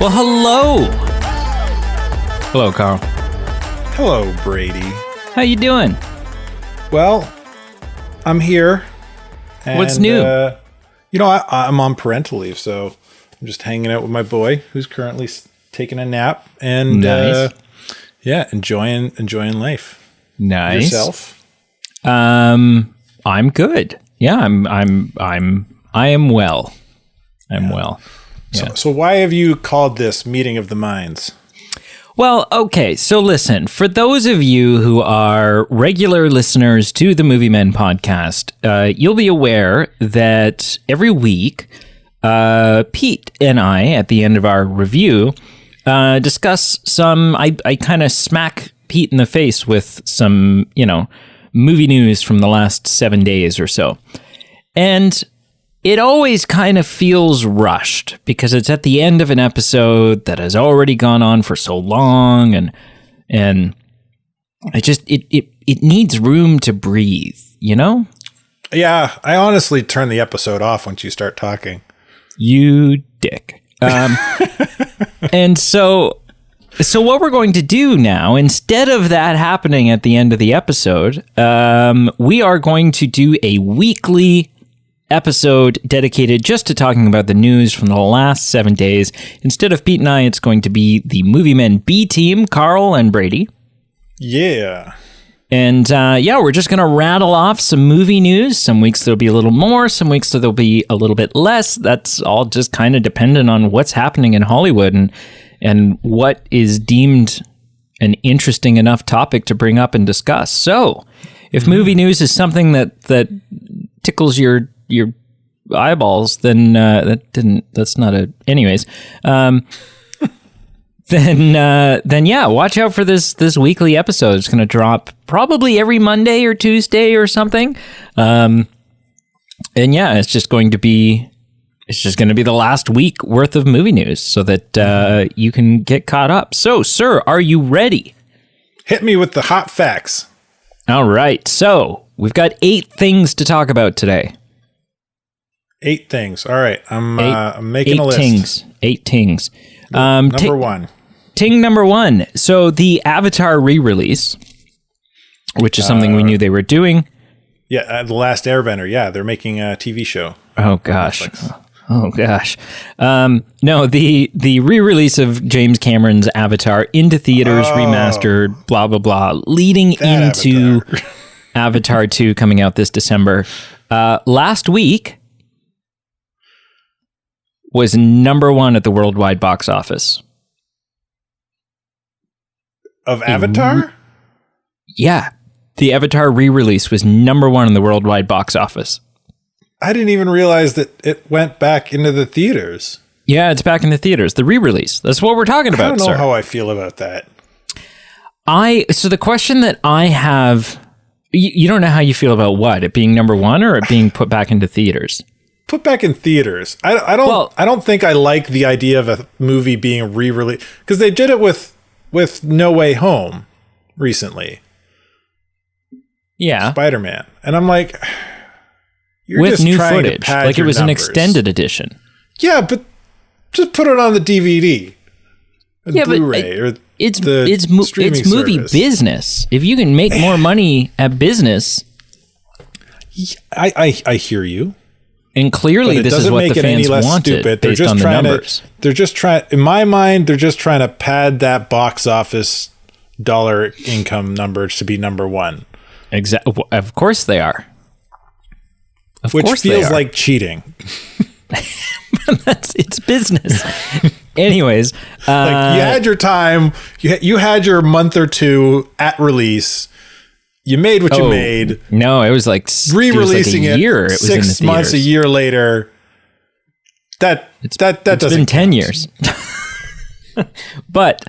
Well, hello. Hello, Carl. Hello, Brady. How you doing? Well, I'm here. And, What's new? I'm on parental leave, so I'm just hanging out with my boy, who's currently taking a nap, and nice. Enjoying life. Nice. Yourself? I'm good. Yeah, I am well. I'm well. Yeah. So why have you called this Meeting of the Minds? Well, okay, so listen, for those of you who are regular listeners to the Movie Men podcast, you'll be aware that every week, Pete and I, at the end of our review, discuss some, I kind of smack Pete in the face with some, movie news from the last 7 days or so. And it always kind of feels rushed because it's at the end of an episode that has already gone on for so long, and it needs room to breathe, Yeah, I honestly turn the episode off once you start talking. You dick. And so what we're going to do now, instead of that happening at the end of the episode, we are going to do a weekly episode dedicated just to talking about the news from the last 7 days. Instead of Pete and I, it's going to be the Movie Men B team, Carl and Brady. Yeah. And we're just going to rattle off some movie news. Some weeks there'll be a little more, some weeks there'll be a little bit less. That's all just kind of dependent on what's happening in Hollywood and what is deemed an interesting enough topic to bring up and discuss. So, if movie news is something that tickles your eyeballs, then anyways. Then watch out for this weekly episode. It's going to drop probably every Monday or Tuesday or something. It's just going to be the last week worth of movie news so that you can get caught up. So, sir, are you ready? Hit me with the hot facts. All right. So, we've got 8 things to talk about today. 8 things. All right. I'm making a list. 8 tings. Number 1. Ting number 1. So the Avatar re-release, which is something we knew they were doing. Yeah, The Last Airbender. Yeah, they're making a TV show. Oh gosh. Oh gosh. No, the re-release of James Cameron's Avatar into theaters, remastered, blah blah blah, leading that into Avatar 2 coming out this December. Last week was number 1 at the worldwide box office. Of Avatar? Yeah. The Avatar re-release was number 1 in the worldwide box office. I didn't even realize that it went back into the theaters. Yeah, it's back in the theaters. The re-release. That's what we're talking about, I don't know sir. how I feel about that. So the question that I have, you don't know how you feel about what? It being number 1 or it being put back into theaters? Put back in theaters. I don't think I like the idea of a movie being re-released because they did it with No Way Home recently. Yeah, Spider-Man, and I'm like, you're with just new trying footage, to pad like it your was an numbers. extended edition. Yeah, but just put it on the DVD, Yeah, Blu-ray, or it's streaming movie service. business. If you can make more money at business, I hear you. and clearly this is what the fans wanted based on the numbers. They're just trying, in my mind, they're just trying to pad that box office dollar income number to be number 1. Exactly. Of course they are. Which feels like cheating. It's business. Anyways, you had your time. You had your month or two at release. You made what you made. No, it was like re-releasing it was like a year. It was 6 in the months, a theaters. year later. That doesn't. It's been 10 years. But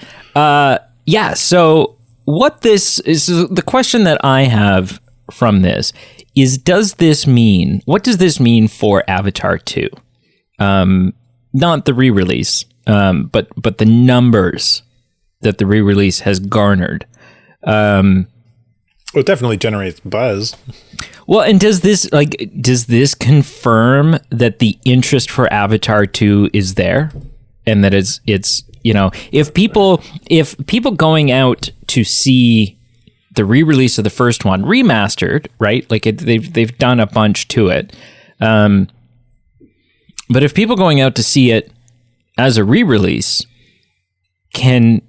so what this is, the question that I have from this is: what does this mean for Avatar 2? Not the re-release, but the numbers that the re-release has garnered. Well, it definitely generates buzz. Well, and does this confirm that the interest for Avatar 2 is there? and that it's if people going out to see the re-release of the first one remastered, right? Like they've done a bunch to it. But if people going out to see it as a re-release can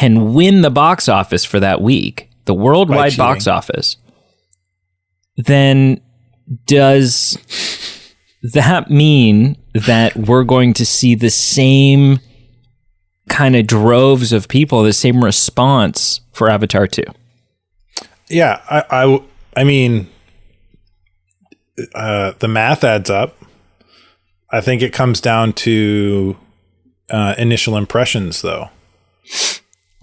win the box office for that week, the worldwide box office, then does that mean that we're going to see the same kind of droves of people, the same response for Avatar 2? Yeah, I mean, the math adds up. I think it comes down to initial impressions, though.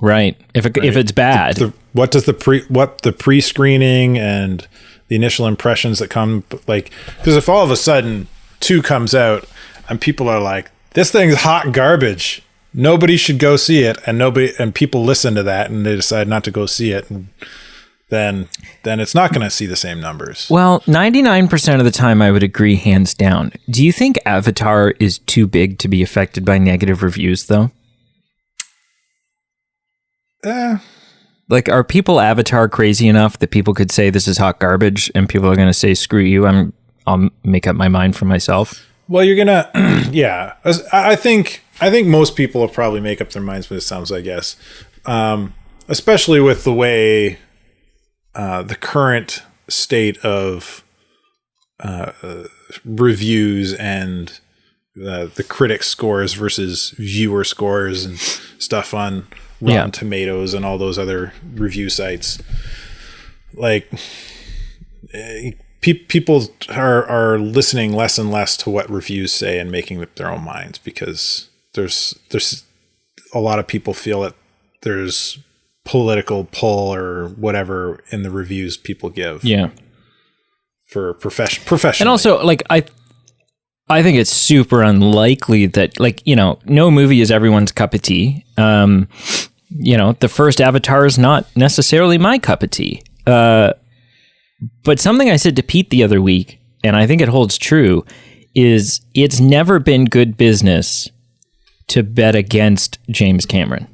Right. If it's bad, what does the pre-screening and the initial impressions that come, like, because if all of a sudden 2 comes out and people are like, this thing's hot garbage, nobody should go see it, and people listen to that and they decide not to go see it, and then it's not going to see the same numbers. Well, 99% of the time I would agree, hands down. Do you think Avatar is too big to be affected by negative reviews, though? Like, are people Avatar crazy enough that people could say this is hot garbage and people are going to say, screw you, I'll make up my mind for myself? Well, you're going to, yeah. I think most people will probably make up their minds for this, sounds, I guess. Especially with the way the current state of reviews and the critic scores versus viewer scores and stuff on Rotten Tomatoes and all those other review sites. Like, people are listening less and less to what reviews say and making up their own minds, because there's a lot of people feel that there's political pull or whatever in the reviews people give. Yeah. For professional. And also, like, I think it's super unlikely that, like, no movie is everyone's cup of tea. The first Avatar is not necessarily my cup of tea. But something I said to Pete the other week, and I think it holds true, is it's never been good business to bet against James Cameron.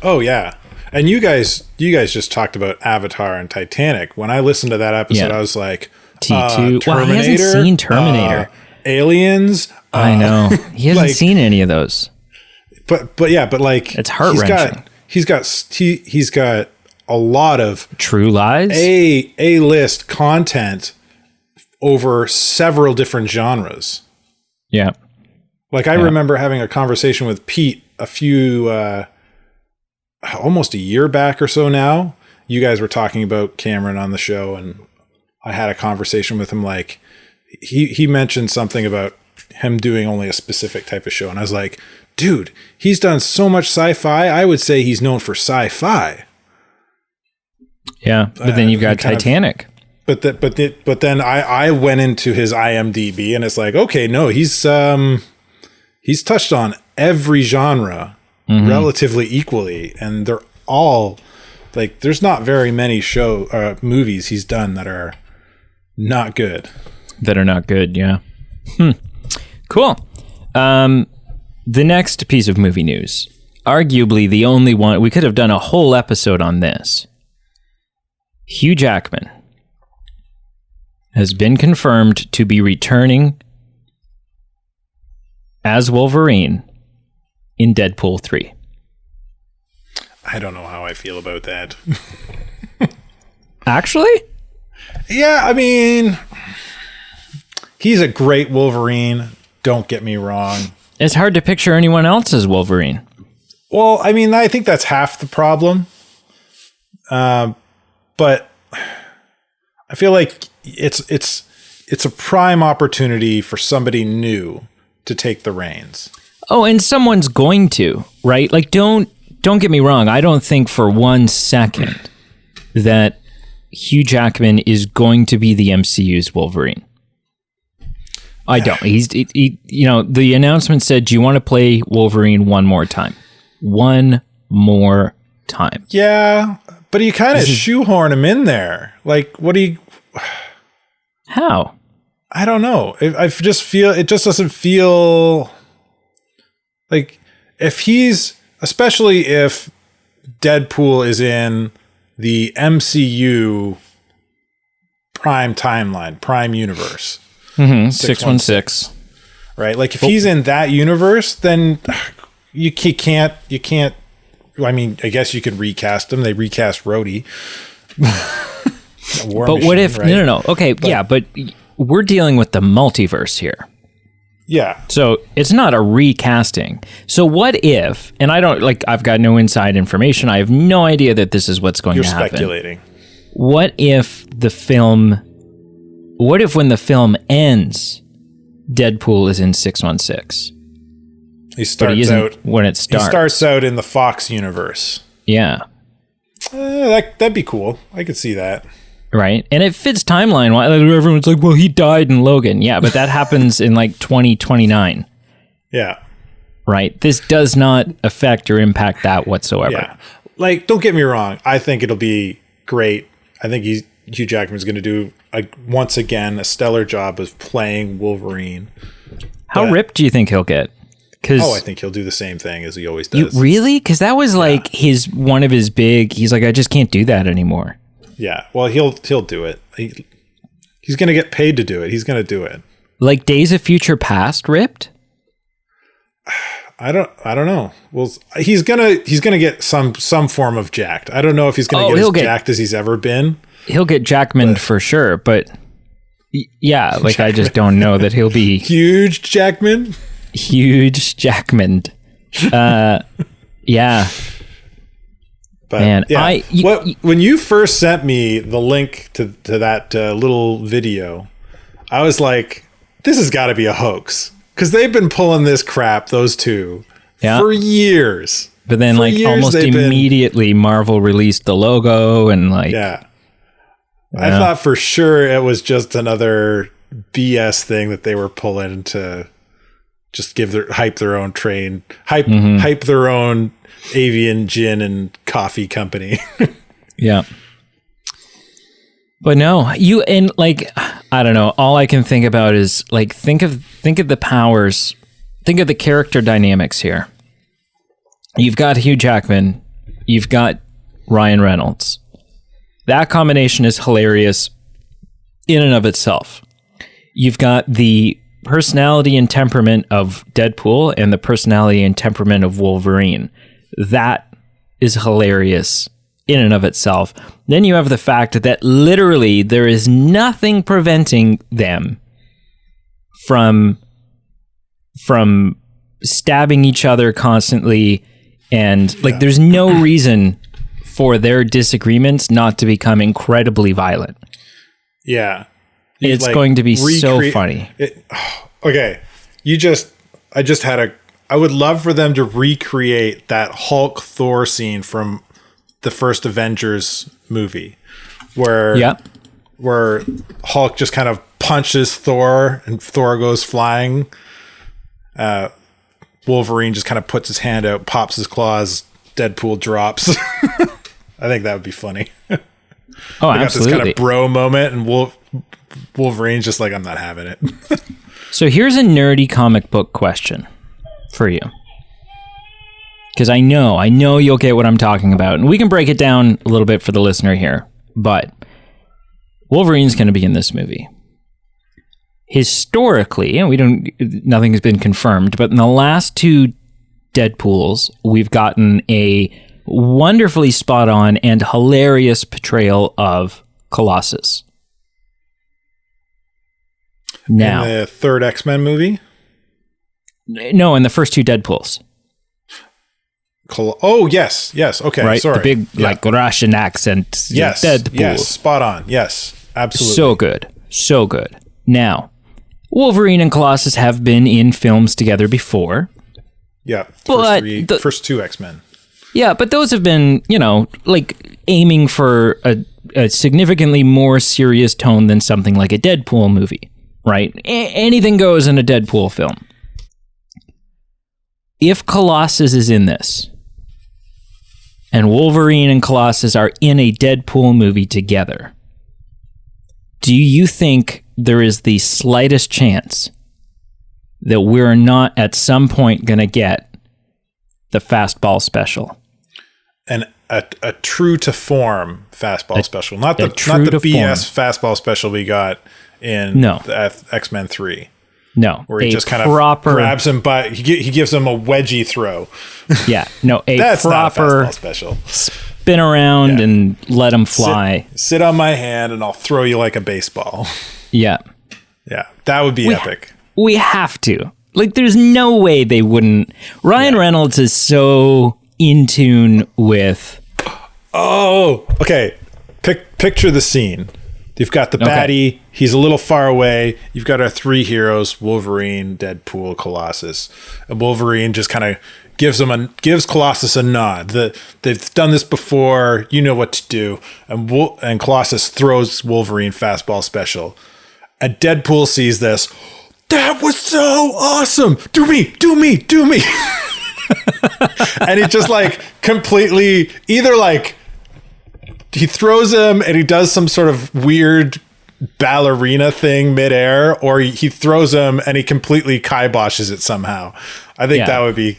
Oh, yeah. And you guys just talked about Avatar and Titanic. When I listened to that episode, I was like, T2. Well, he hasn't seen Terminator. Aliens. I know. He hasn't seen any of those. But like, it's heart-wrenching. He's got a lot of True Lies, A-list content over several different genres. Yeah. Like, I remember having a conversation with Pete a few almost a year back or so now. You guys were talking about Cameron on the show, and I had a conversation with him. Like, he mentioned something about him doing only a specific type of show, and I was like, dude, he's done so much sci-fi. I would say he's known for sci-fi. Yeah, but then you've got Titanic. But then I went into his IMDb, and it's like, okay, no, he's touched on every genre relatively equally, and they're all, like, there's not very many movies he's done that are not good. Yeah. Cool. The next piece of movie news, arguably the only one, we could have done a whole episode on this. Hugh Jackman has been confirmed to be returning as Wolverine in Deadpool 3. I don't know how I feel about that. Actually? Yeah, I mean, he's a great Wolverine, don't get me wrong. It's hard to picture anyone else as Wolverine. Well, I mean, I think that's half the problem. But I feel like it's a prime opportunity for somebody new to take the reins. Oh, and someone's going to, right? Like, don't get me wrong. I don't think for 1 second that Hugh Jackman is going to be the MCU's Wolverine. I don't. He the announcement said, do you want to play Wolverine one more time? One more time. Yeah, but you kind of shoehorn him in there. Like, what do you... How? I don't know. I just feel... It just doesn't feel Like, especially if Deadpool is in the MCU prime timeline, prime universe. 616. Right? Like, if he's in that universe, then you can't, I mean, I guess you could recast him. They recast Rhodey. But what if, right? No. Okay, but we're dealing with the multiverse here. Yeah. So it's not a recasting. So what if, and I don't, like, I've got no inside information. I have no idea that this is what's going to happen. You're speculating. What if when the film ends, Deadpool is in 616? He starts out in the Fox universe. Yeah. That'd be cool. I could see that. Right. And it fits timeline. Everyone's like, well, he died in Logan. Yeah, but that happens in like 2029. Yeah. Right. This does not affect or impact that whatsoever. Yeah. Like, don't get me wrong. I think it'll be great. I think Hugh Jackman's going to do, once again, a stellar job of playing Wolverine. How ripped do you think he'll get? I think he'll do the same thing as he always does. Really? Because that was like one of his big, he's like, I just can't do that anymore. Yeah, well, he'll do it. He's going to get paid to do it. He's going to do it. Like Days of Future Past ripped? I don't know. Well, he's gonna get some form of jacked. I don't know if he's gonna get as jacked as he's ever been. He'll get Jackman for sure, but yeah, like Jackman. I just don't know that he'll be huge Jackman. Huge Jackman. Yeah. But man, when you first sent me the link to that little video, I was like, this has got to be a hoax. Because they've been pulling this crap, those two, for years. But then, almost immediately, Marvel released the logo and Yeah. I thought for sure it was just another BS thing that they were pulling to just hype their own avian gin and coffee company. Yeah. But no, I don't know. All I can think about is think of the powers, think of the character dynamics here. You've got Hugh Jackman, you've got Ryan Reynolds. That combination is hilarious in and of itself. You've got the personality and temperament of Deadpool and the personality and temperament of Wolverine. That is hilarious in and of itself. Then you have the fact that literally there is nothing preventing them from stabbing each other constantly, and there's no reason for their disagreements not to become incredibly violent. Yeah. It's going to be so funny. Okay. I would love for them to recreate that Hulk Thor scene from the first Avengers movie where Hulk just kind of punches Thor and Thor goes flying. Wolverine just kind of puts his hand out, pops his claws, Deadpool drops. I think that would be funny. Oh, they got absolutely. this kind of bro moment, and Wolverine's just like, I'm not having it. So here's a nerdy comic book question for you. Because I know you'll get what I'm talking about. And we can break it down a little bit for the listener here. But Wolverine's going to be in this movie. Historically, and nothing has been confirmed, but in the last two Deadpools, we've gotten a wonderfully spot on and hilarious portrayal of Colossus. Now, in the third X-Men movie? No, in the first two Deadpools. Yes. Okay, right? Sorry. The big Russian accent. Yes. Deadpool. Yes, spot on. Yes, absolutely. So good. Now, Wolverine and Colossus have been in films together before. Yeah, first two X-Men. Yeah, but those have been, aiming for a significantly more serious tone than something like a Deadpool movie, right? Anything goes in a Deadpool film. If Colossus is in this, and Wolverine and Colossus are in a Deadpool movie together, do you think there is the slightest chance that we're not at some point going to get the fastball special. And a true to form fastball special, not the BS fastball special we got in the X-Men 3. No, where he just kind of grabs him by he gives him a wedgie throw. Yeah, no, that's proper not a fastball special. Spin around and let him fly. Sit on my hand and I'll throw you like a baseball. Yeah, that would be epic. We have to. Like, there's no way they wouldn't. Ryan Reynolds is so in tune with. Oh, okay. Picture the scene. You've got the baddie. He's a little far away. You've got our three heroes: Wolverine, Deadpool, Colossus. And Wolverine just kind of gives Colossus a nod. They've done this before. You know what to do. And Colossus throws Wolverine fastball special. And Deadpool sees this. That was so awesome. Do me. And he just like completely either like he throws him and he does some sort of weird ballerina thing midair, or he throws him and he completely kiboshes it somehow. I think that'd be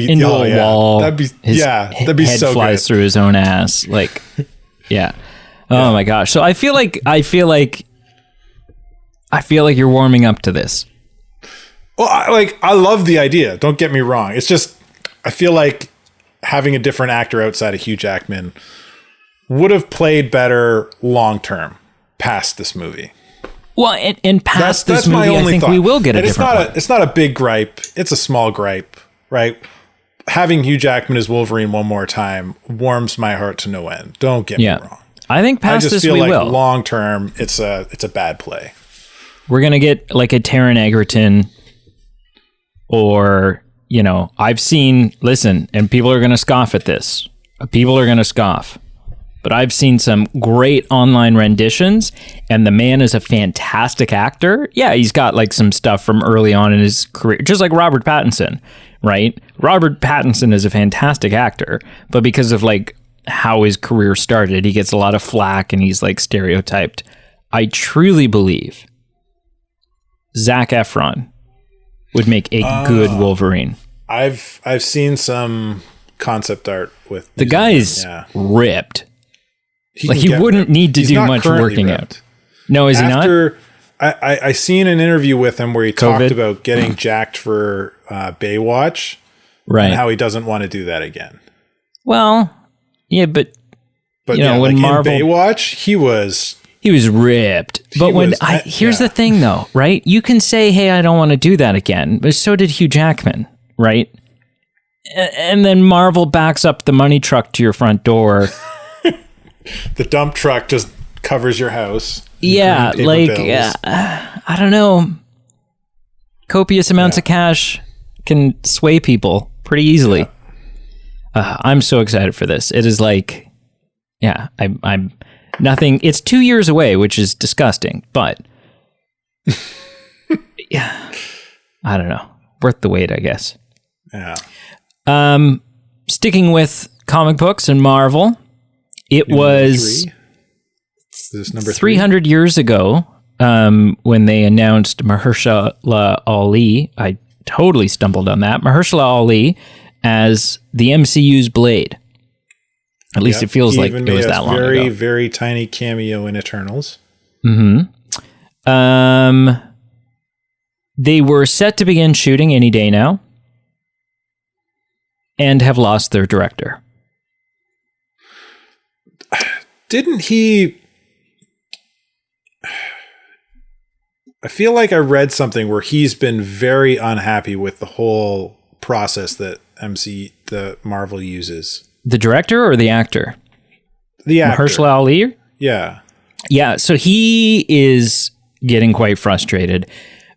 into a wall. That'd be head so flies good. through his own ass. Like, Oh my gosh. So I feel like you're warming up to this. Well, I love the idea. Don't get me wrong. It's just I feel like having a different actor outside of Hugh Jackman would have played better long term past this movie. Well, and past this movie, I think we will get a different one. It's not a big gripe. It's a small gripe, right? Having Hugh Jackman as Wolverine one more time warms my heart to no end. Don't get me wrong. I think past this we will. I just feel like long term, it's a bad play. We're gonna get like a Taron Egerton, or I've seen. Listen, and people are gonna scoff at this. People are gonna scoff. But I've seen some great online renditions, and the man is a fantastic actor. Yeah, he's got like some stuff from early on in his career, just like Robert Pattinson, right? Robert Pattinson is a fantastic actor, but because of like how his career started, he gets a lot of flack and he's like stereotyped. I truly believe Zac Efron would make a good Wolverine. I've seen some concept art with the guy's ripped. He wouldn't need to do much working out. No, is he not? I seen an interview with him where he talked about getting jacked for Baywatch, right? And how he doesn't want to do that again. Well, yeah, but when like Marvel in Baywatch, he was ripped. But here's the thing, though, right? You can say, "Hey, I don't want to do that again," but so did Hugh Jackman, right? And then Marvel backs up the money truck to your front door. The dump truck just covers your house. Yeah, like I don't know. Copious amounts of cash can sway people pretty easily. I'm so excited for this. It is like, I'm nothing. It's 2 years away, which is disgusting, but yeah, I don't know. Worth the wait, I guess. Yeah. Sticking with comic books and Marvel. It was number 300 years ago when they announced Mahershala Ali. I totally stumbled on that. Mahershala Ali as the MCU's Blade. At least it feels like it was that long ago. Very, very tiny cameo in Eternals. Mm-hmm. They were set to begin shooting any day now and have lost their director. Didn't he? I feel like I read something where he's been very unhappy with the whole process that the Marvel uses. The director or the actor? The actor. Mahershala Ali? Yeah. Yeah, so he is getting quite frustrated.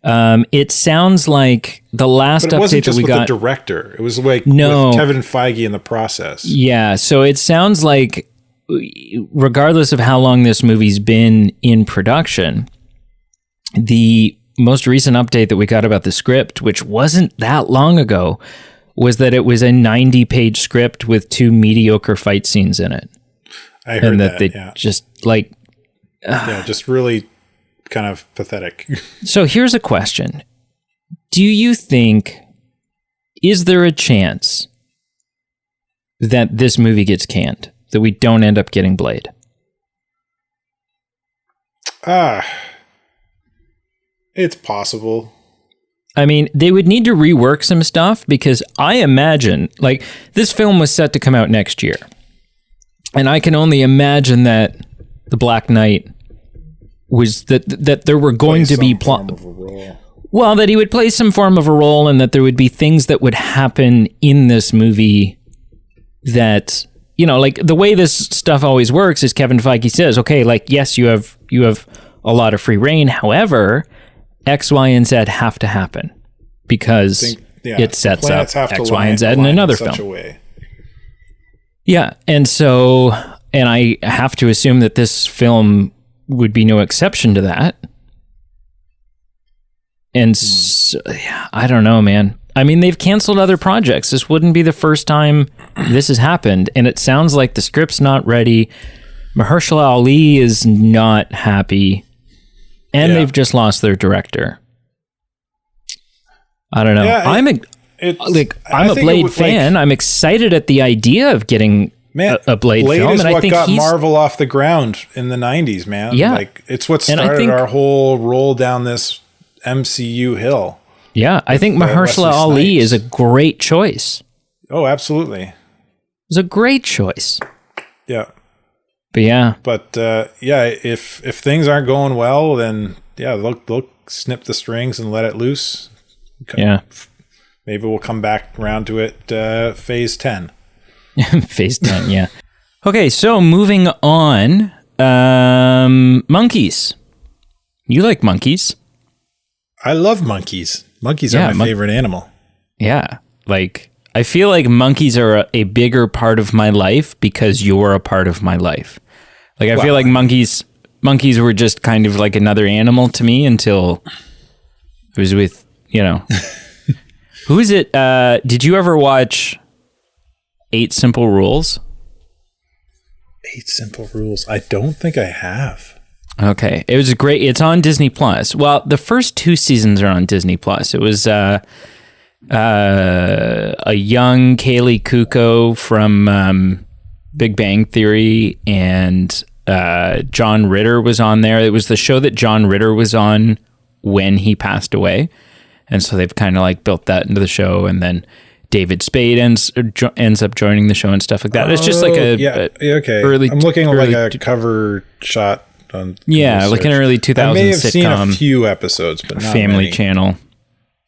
It sounds like the last update that we got... the director. It was like with Kevin Feige in the process. Yeah, so it sounds like regardless of how long this movie's been in production, the most recent update that we got about the script, which wasn't that long ago, was that it was a 90-page script with 2 mediocre fight scenes in it. I heard that. They just like... just really kind of pathetic. So here's a question. Do you think, is there a chance that this movie gets canned, that we don't end up getting Blade? It's possible. I mean, they would need to rework some stuff, because I imagine, like, this film was set to come out next year. And I can only imagine that The Black Knight was that there were going to be well, that he would play some form of a role, and that there would be things that would happen in this movie that, you know, like the way this stuff always works is Kevin Feige says, okay, like, yes, you have a lot of free reign. However, X, Y, and Z have to happen because it sets up X, Y, and Z in another film. Yeah. And so, and I have to assume that this film would be no exception to that. And so, yeah, I don't know, man. I mean, they've canceled other projects. This wouldn't be the first time this has happened. And it sounds like the script's not ready. Mahershala Ali is not happy. And they've just lost their director. I don't know. Yeah, I'm a Blade fan. I'm excited at the idea of getting a Blade film. Is and what I think got Marvel off the ground in the 90s, man. Yeah. Like, it's what started our whole roll down this MCU hill. Yeah, I think Mahershala Ali is a great choice. Oh, absolutely. It's a great choice. Yeah. But yeah. But if things aren't going well, then they'll snip the strings and let it loose. Yeah. Maybe we'll come back around to it phase 10. Phase 10, yeah. Okay, so moving on. Monkeys. You like monkeys? I love monkeys. Monkeys are my favorite animal. Yeah. Like, I feel like monkeys are a bigger part of my life because you're a part of my life. Like, I feel like monkeys were just kind of like another animal to me until it was with, you know. Who is it? Did you ever watch 8 Simple Rules? 8 Simple Rules. I don't think I have. Okay. It was great. It's on Disney Plus. Well, the first 2 seasons are on Disney Plus. It was a young Kaylee Kuko from Big Bang Theory, and John Ritter was on there. It was the show that John Ritter was on when he passed away. And so they've kind of like built that into the show, and then David Spade ends up joining the show and stuff like that. It's just like okay. Early, I'm looking at like a cover shot on Google like an early 2000s sitcom. I may have seen a few episodes, but not Family many. Channel.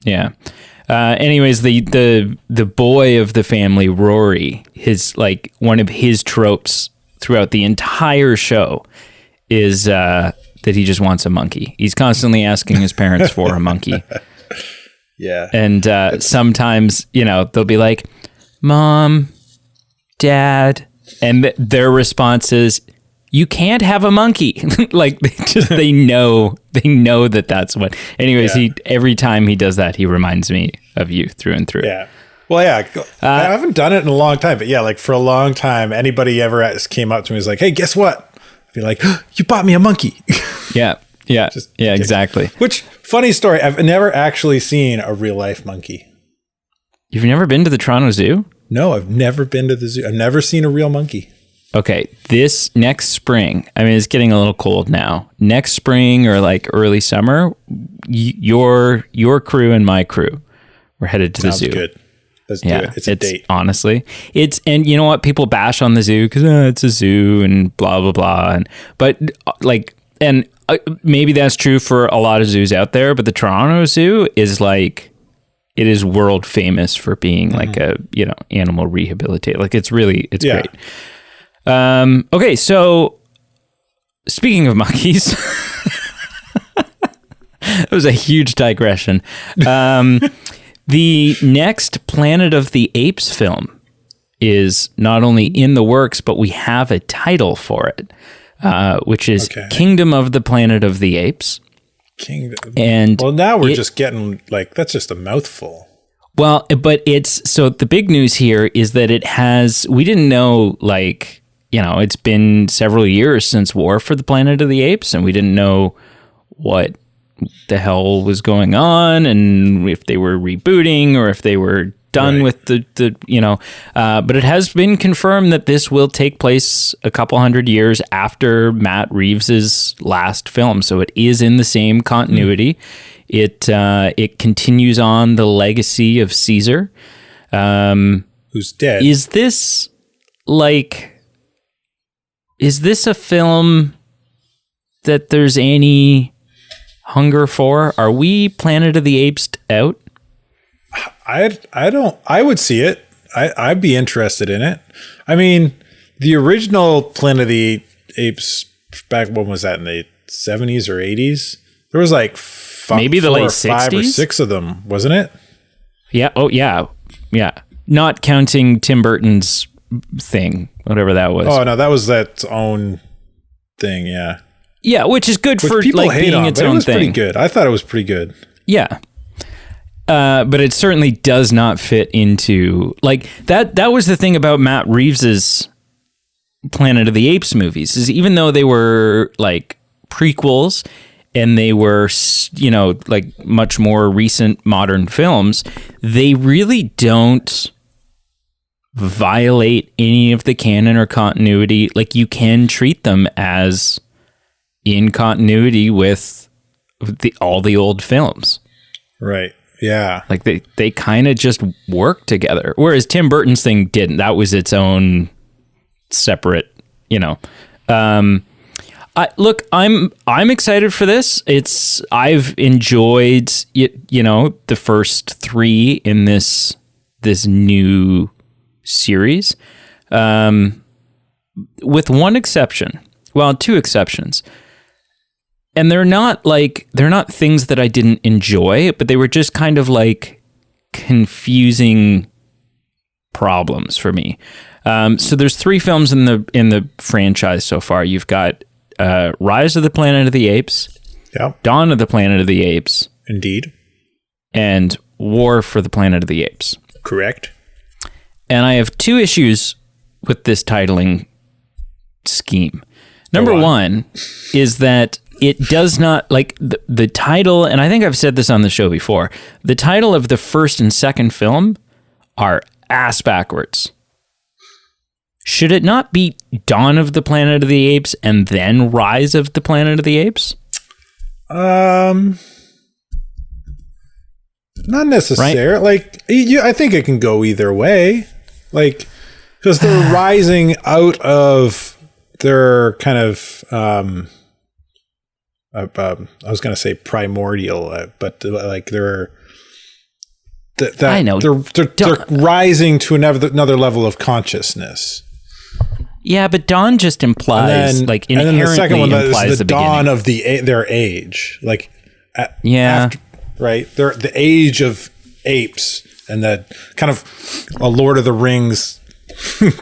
Yeah. Anyways, the boy of the family, Rory, his like one of his tropes throughout the entire show is that he just wants a monkey. He's constantly asking his parents for a monkey. Yeah. And sometimes, you know, they'll be like, Mom, Dad, and their response is, you can't have a monkey. Like, they know that that's what. Anyways, every time he does that, he reminds me of you through and through. Yeah. Well, yeah, I haven't done it in a long time, but yeah, like for a long time, anybody ever came up to me and was like, hey, guess what? I'd be like, you bought me a monkey. Yeah. Yeah. Exactly. Which, funny story, I've never actually seen a real life monkey. You've never been to the Toronto Zoo? No, I've never been to the zoo. I've never seen a real monkey. Okay, this next spring, I mean, it's getting a little cold now. Next spring or like early summer, your crew and my crew, we're headed to the zoo. Sounds good. Let's do it. It's a date. Honestly, and you know what? People bash on the zoo because it's a zoo and blah blah blah. But maybe that's true for a lot of zoos out there. But the Toronto Zoo is like, it is world famous for being like a animal rehabilitator. Like it's great. Okay, so speaking of monkeys, that was a huge digression. The next Planet of the Apes film is not only in the works, but we have a title for it, which is Kingdom of the Planet of the Apes. And now we're just getting like, that's just a mouthful. Well, but so the big news here is that we didn't know, like, it's been several years since War for the Planet of the Apes, and we didn't know what the hell was going on and if they were rebooting or if they were done with the but it has been confirmed that this will take place a couple hundred years after Matt Reeves's last film. So it is in the same continuity. It continues on the legacy of Caesar, who's dead. Is this a film that there's any hunger for? Are we Planet of the Apes out? I would see it. I'd be interested in it. I mean, the original Planet of the Apes back, when was that, in the 70s or 80s? There was like maybe the late 60s? 5 or 6 of them, wasn't it? Yeah. Oh, yeah. Yeah. Not counting Tim Burton's thing, whatever that was. Oh, no, that was that own thing, yeah. Yeah, which is good for people like hate being on, its but own it was thing. pretty good. I thought it was pretty good. Yeah. But it certainly does not fit into like that. That was the thing about Matt Reeves's Planet of the Apes movies, is even though they were like prequels and they were, like much more recent modern films, they really don't violate any of the canon or continuity. Like, you can treat them as in continuity with all the old films. Right. Yeah. Like they kind of just work together. Whereas Tim Burton's thing didn't. That was its own separate, I'm excited for this. I've enjoyed it, the first 3 in this new series. With one exception. Well, 2 exceptions. And they're not things that I didn't enjoy, but they were just kind of like confusing problems for me. So there's 3 films in the franchise so far. You've got Rise of the Planet of the Apes, Dawn of the Planet of the Apes, indeed, and War for the Planet of the Apes. Correct. And I have 2 issues with this titling scheme. Number 1 is that it does not, like, the title, and I think I've said this on the show before, the title of the first and second film are ass backwards. Should it not be Dawn of the Planet of the Apes and then Rise of the Planet of the Apes? Not necessarily. Right? Like, I think it can go either way. Like, because they're rising out of their kind of... I was going to say primordial, but like they're I know they're rising to another level of consciousness. Yeah, but dawn just implies inherently and then the second one is the dawn beginning. of their age, like after, right? They're the age of apes, and the kind of a Lord of the Rings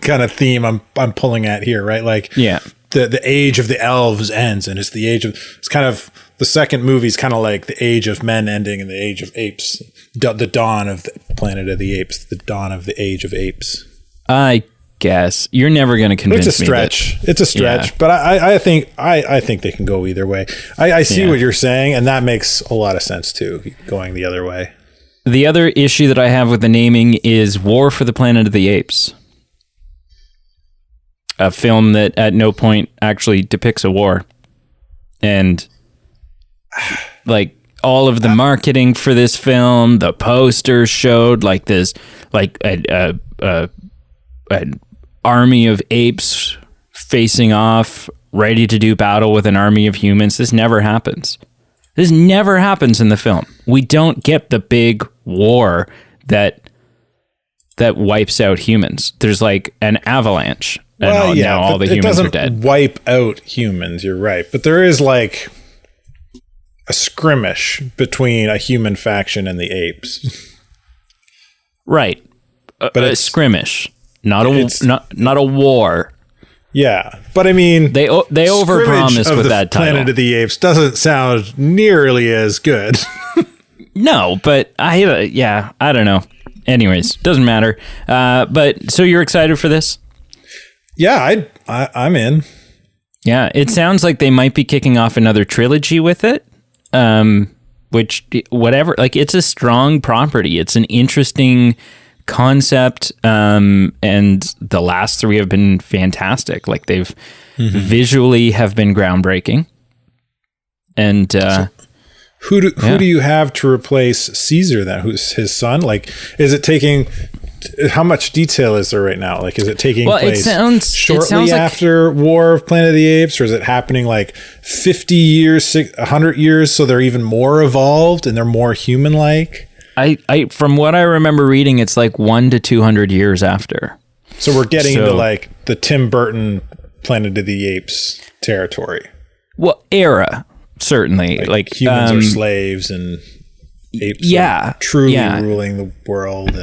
kind of theme I'm pulling at here, right? Like the age of the elves ends, and it's kind of the second movie's kind of like the age of men ending and the age of apes, the dawn of the Planet of the Apes, the dawn of the age of apes. I guess you're never going to convince me. It's a stretch, but I think they can go either way. I see what you're saying, and that makes a lot of sense too, going the other way. The other issue that I have with the naming is War for the Planet of the Apes. A film that at no point actually depicts a war. And like all of the marketing for this film, the posters showed like this, like an army of apes facing off, ready to do battle with an army of humans. This never happens. This never happens in the film. We don't get the big war that wipes out humans. There's like an avalanche. And now all the humans are dead. It doesn't wipe out humans, you're right. But there is like a skirmish between a human faction and the apes. Right. But a skirmish, not a war. Yeah. But I mean, they overpromised with that title. Planet of the Apes doesn't sound nearly as good. No, but I don't know. Anyways, doesn't matter. But so you're excited for this? Yeah, I'm in. Yeah, it sounds like they might be kicking off another trilogy with it. Which, whatever, like, it's a strong property. It's an interesting concept, and the last three have been fantastic. Like they've visually have been groundbreaking. And who do you have to replace Caesar then? Who's his son? Like, is it taking? How much detail is there right now? Like, is it taking place shortly after War of Planet of the Apes, or is it happening like 50 years, 100 years, so they're even more evolved and they're more human-like? I from what I remember reading, it's like 100 to 200 years after. So we're getting into like the Tim Burton Planet of the Apes territory. Well, era, certainly. Like humans are slaves and apes are truly ruling the world.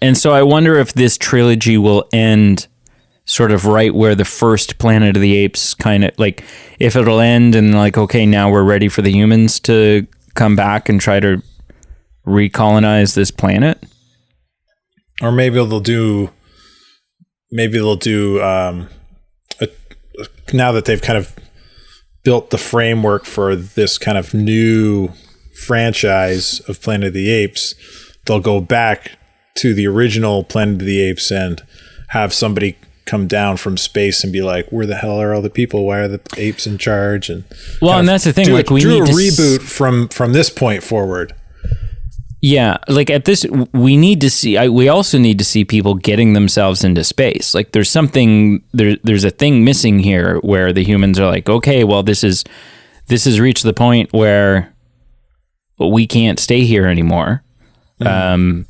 And so I wonder if this trilogy will end sort of right where the first Planet of the Apes kind of, like, if it'll end and like, okay, now we're ready for the humans to come back and try to recolonize this planet. Or maybe they'll do now that they've kind of built the framework for this kind of new franchise of Planet of the Apes, they'll go back to the original Planet of the Apes and have somebody come down from space and be like, where the hell are all the people? Why are the apes in charge? And and that's the thing. Like, we need a reboot from this point forward. Yeah, like at this, we need to see. We also need to see people getting themselves into space. Like, there's something. There's a thing missing here where the humans are like, okay, well, this has reached the point where we can't stay here anymore. And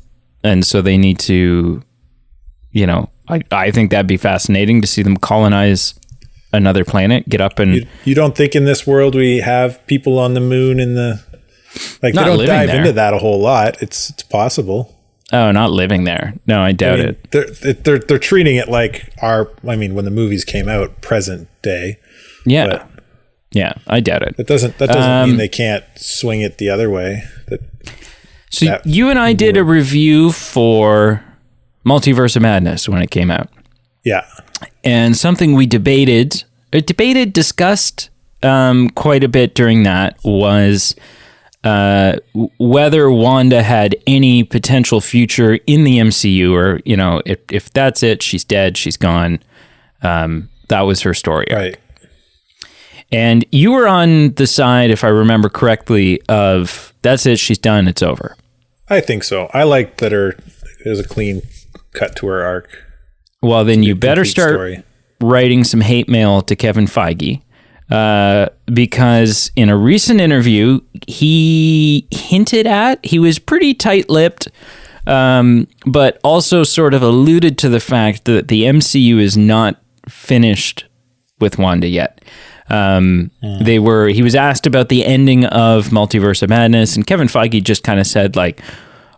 so they need to, I think that'd be fascinating to see them colonize another planet, get up and... You don't think in this world we have people on the moon in the... Like, they don't dive into that a whole lot. It's possible. Oh, not living there. No, I doubt it. They're treating it like when the movies came out, present day. Yeah. Yeah, I doubt it. That doesn't mean they can't swing it the other way. So you and I did a review for Multiverse of Madness when it came out. Yeah. And something we discussed quite a bit during that was whether Wanda had any potential future in the MCU, or, if that's it, she's dead, she's gone. That was her story. Right. And you were on the side, if I remember correctly, of that's it, she's done, it's over. I think so. I like that there's a clean cut to her arc. Well, then you better start writing some hate mail to Kevin Feige, because in a recent interview, he hinted at, he was pretty tight-lipped, but also sort of alluded to the fact that the MCU is not finished with Wanda yet. He was asked about the ending of Multiverse of Madness, and Kevin Feige just kind of said, like,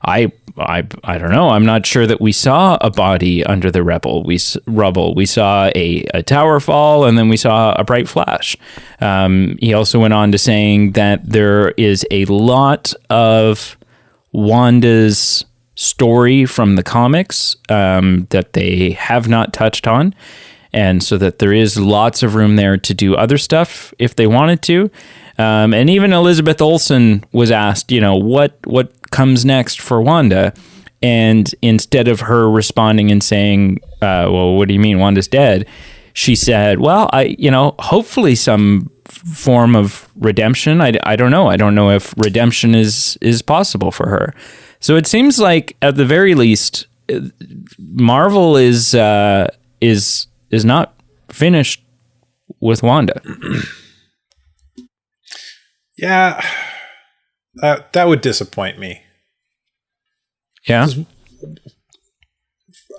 I don't know. I'm not sure that we saw a body under the rubble. We saw a tower fall, and then we saw a bright flash. He also went on to saying that there is a lot of Wanda's story from the comics that they have not touched on. And so that there is lots of room there to do other stuff if they wanted to. And even Elizabeth Olsen was asked, what comes next for Wanda? And instead of her responding and saying, well, what do you mean Wanda's dead? She said, well, hopefully some form of redemption. I don't know. I don't know if redemption is possible for her. So it seems like at the very least, Marvel is not finished with Wanda. Yeah, that would disappoint me. Yeah,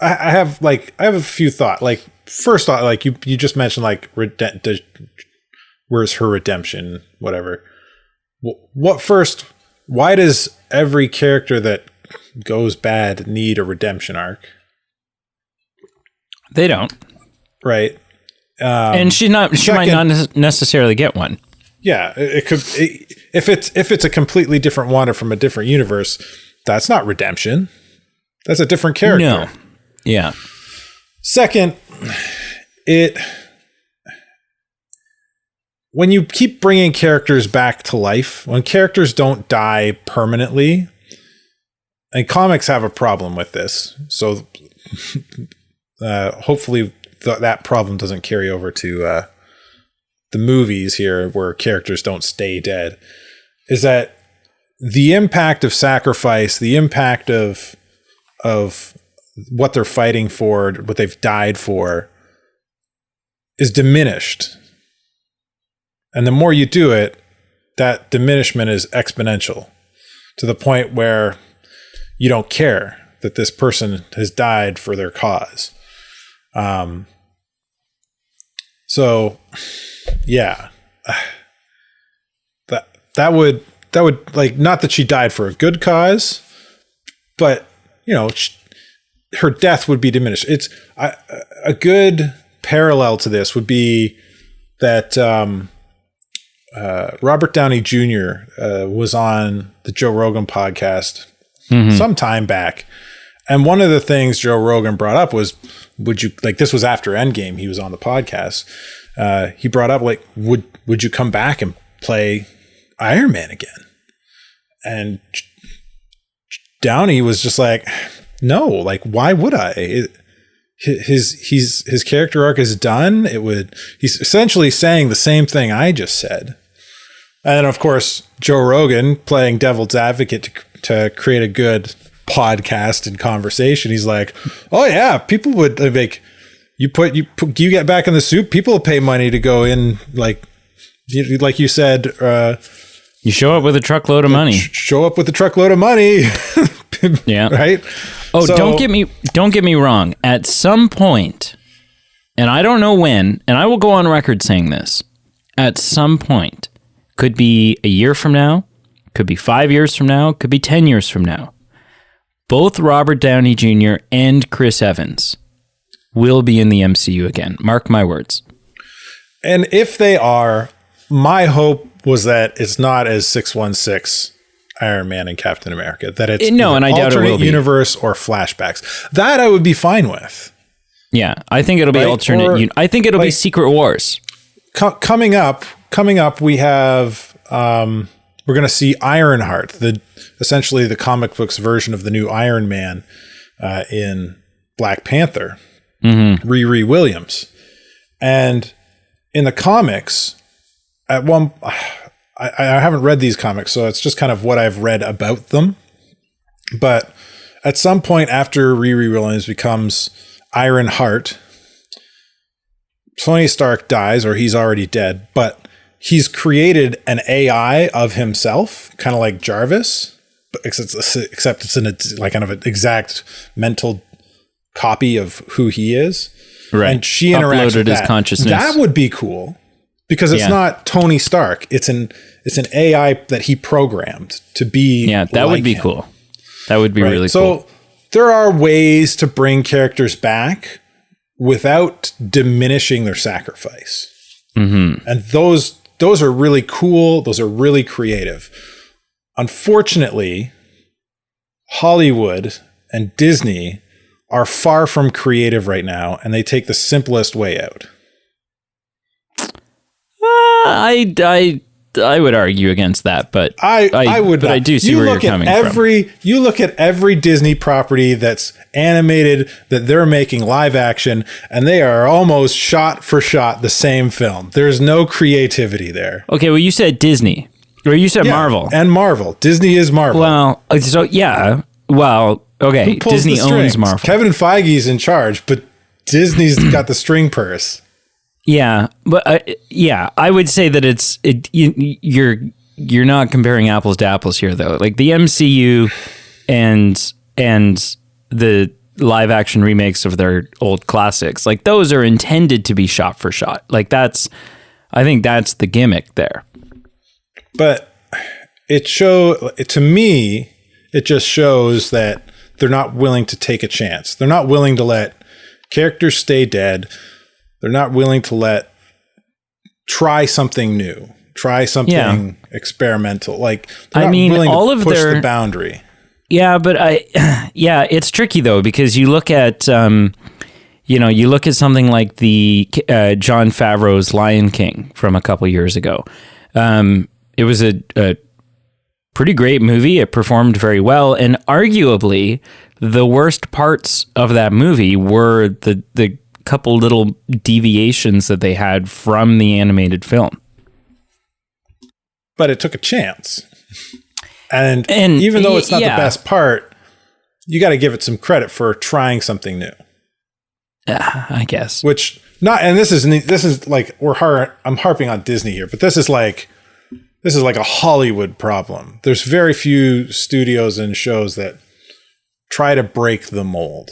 I have a few thoughts. Like, first thought, like you just mentioned, like, where's her redemption? Whatever. Why does every character that goes bad need a redemption arc? They don't. Right. And she might not necessarily get one. Yeah, it could. If it's a completely different Wanda from a different universe, that's not redemption. That's a different character. No. Yeah. Second, when you keep bringing characters back to life, when characters don't die permanently, and comics have a problem with this. So hopefully that problem doesn't carry over to the movies here, where characters don't stay dead. Is that the impact of sacrifice, the impact of what they're fighting for, what they've died for, is diminished. And the more you do it, that diminishment is exponential, to the point where you don't care that this person has died for their cause. So yeah, that would like, not that she died for a good cause, but her death would be diminished. It's a good parallel to this would be that Robert Downey Jr. Was on the Joe Rogan podcast some time back. And one of the things Joe Rogan brought up was, this was after Endgame, he was on the podcast. He brought up, like, would you come back and play Iron Man again? And Downey was just like, no, like, why would I? His character arc is done. He's essentially saying the same thing I just said. And of course, Joe Rogan, playing devil's advocate to create a good podcast and conversation, he's like, oh yeah, people would like, you get back in the suit, people will pay money to go in, like you said, you show up with a truckload of money. Show up with a truckload of money. Yeah. Right. Oh, so, don't get me wrong. At some point, and I don't know when, and I will go on record saying this, at some point, could be a year from now, could be 5 years from now, could be 10 years from now, both Robert Downey Jr. and Chris Evans will be in the MCU again. Mark my words. And if they are, my hope was that it's not as 616 Iron Man and Captain America, that it's no, and I doubt it will be universe or flashbacks. That I would be fine with. Yeah, I think it'll be alternate. I think it'll be Secret Wars. Coming up, we have we're going to see Ironheart, essentially the comic books version of the new Iron Man in Black Panther, Riri Williams, and in the comics, at one. I haven't read these comics, so it's just kind of what I've read about them. But at some point after Riri Williams becomes Ironheart, Tony Stark dies, or he's already dead, but he's created an AI of himself, kind of like Jarvis, except it's in a kind of an exact mental copy of who he is. Right. And she interacts with his consciousness. That would be cool. Because it's not Tony Stark. It's an AI that he programmed to be. Yeah, that would be cool. That would be really cool. So there are ways to bring characters back without diminishing their sacrifice. Mm-hmm. And those are really cool. Those are really creative. Unfortunately, Hollywood and Disney are far from creative right now, and they take the simplest way out. I would argue against that, but I would. But I do see where you're coming from. You look at every Disney property that's animated that they're making live action, and they are almost shot for shot the same film. There's no creativity there. Okay, well, you said Disney, or you said Marvel, and Marvel. Disney is Marvel. Well, so yeah. Well, okay. Disney owns Marvel. Kevin Feige's in charge, but Disney's got the string purse. Yeah, but I would say that you're not comparing apples to apples here, though. Like the MCU and the live action remakes of their old classics, like those are intended to be shot for shot. Like I think that's the gimmick there. But to me, it just shows that they're not willing to take a chance. They're not willing to let characters stay dead. They're not willing to try something new, try something experimental. Like, they're not willing to push the boundary. Yeah, but it's tricky though, because you look at, you look at something like the Jon Favreau's Lion King from a couple years ago. It was a pretty great movie. It performed very well, and arguably the worst parts of that movie were the couple little deviations that they had from the animated film. But it took a chance. And even though it's not the best part, you got to give it some credit for trying something new. I guess. Which this is like I'm harping on Disney here, but this is like a Hollywood problem. There's very few studios and shows that try to break the mold.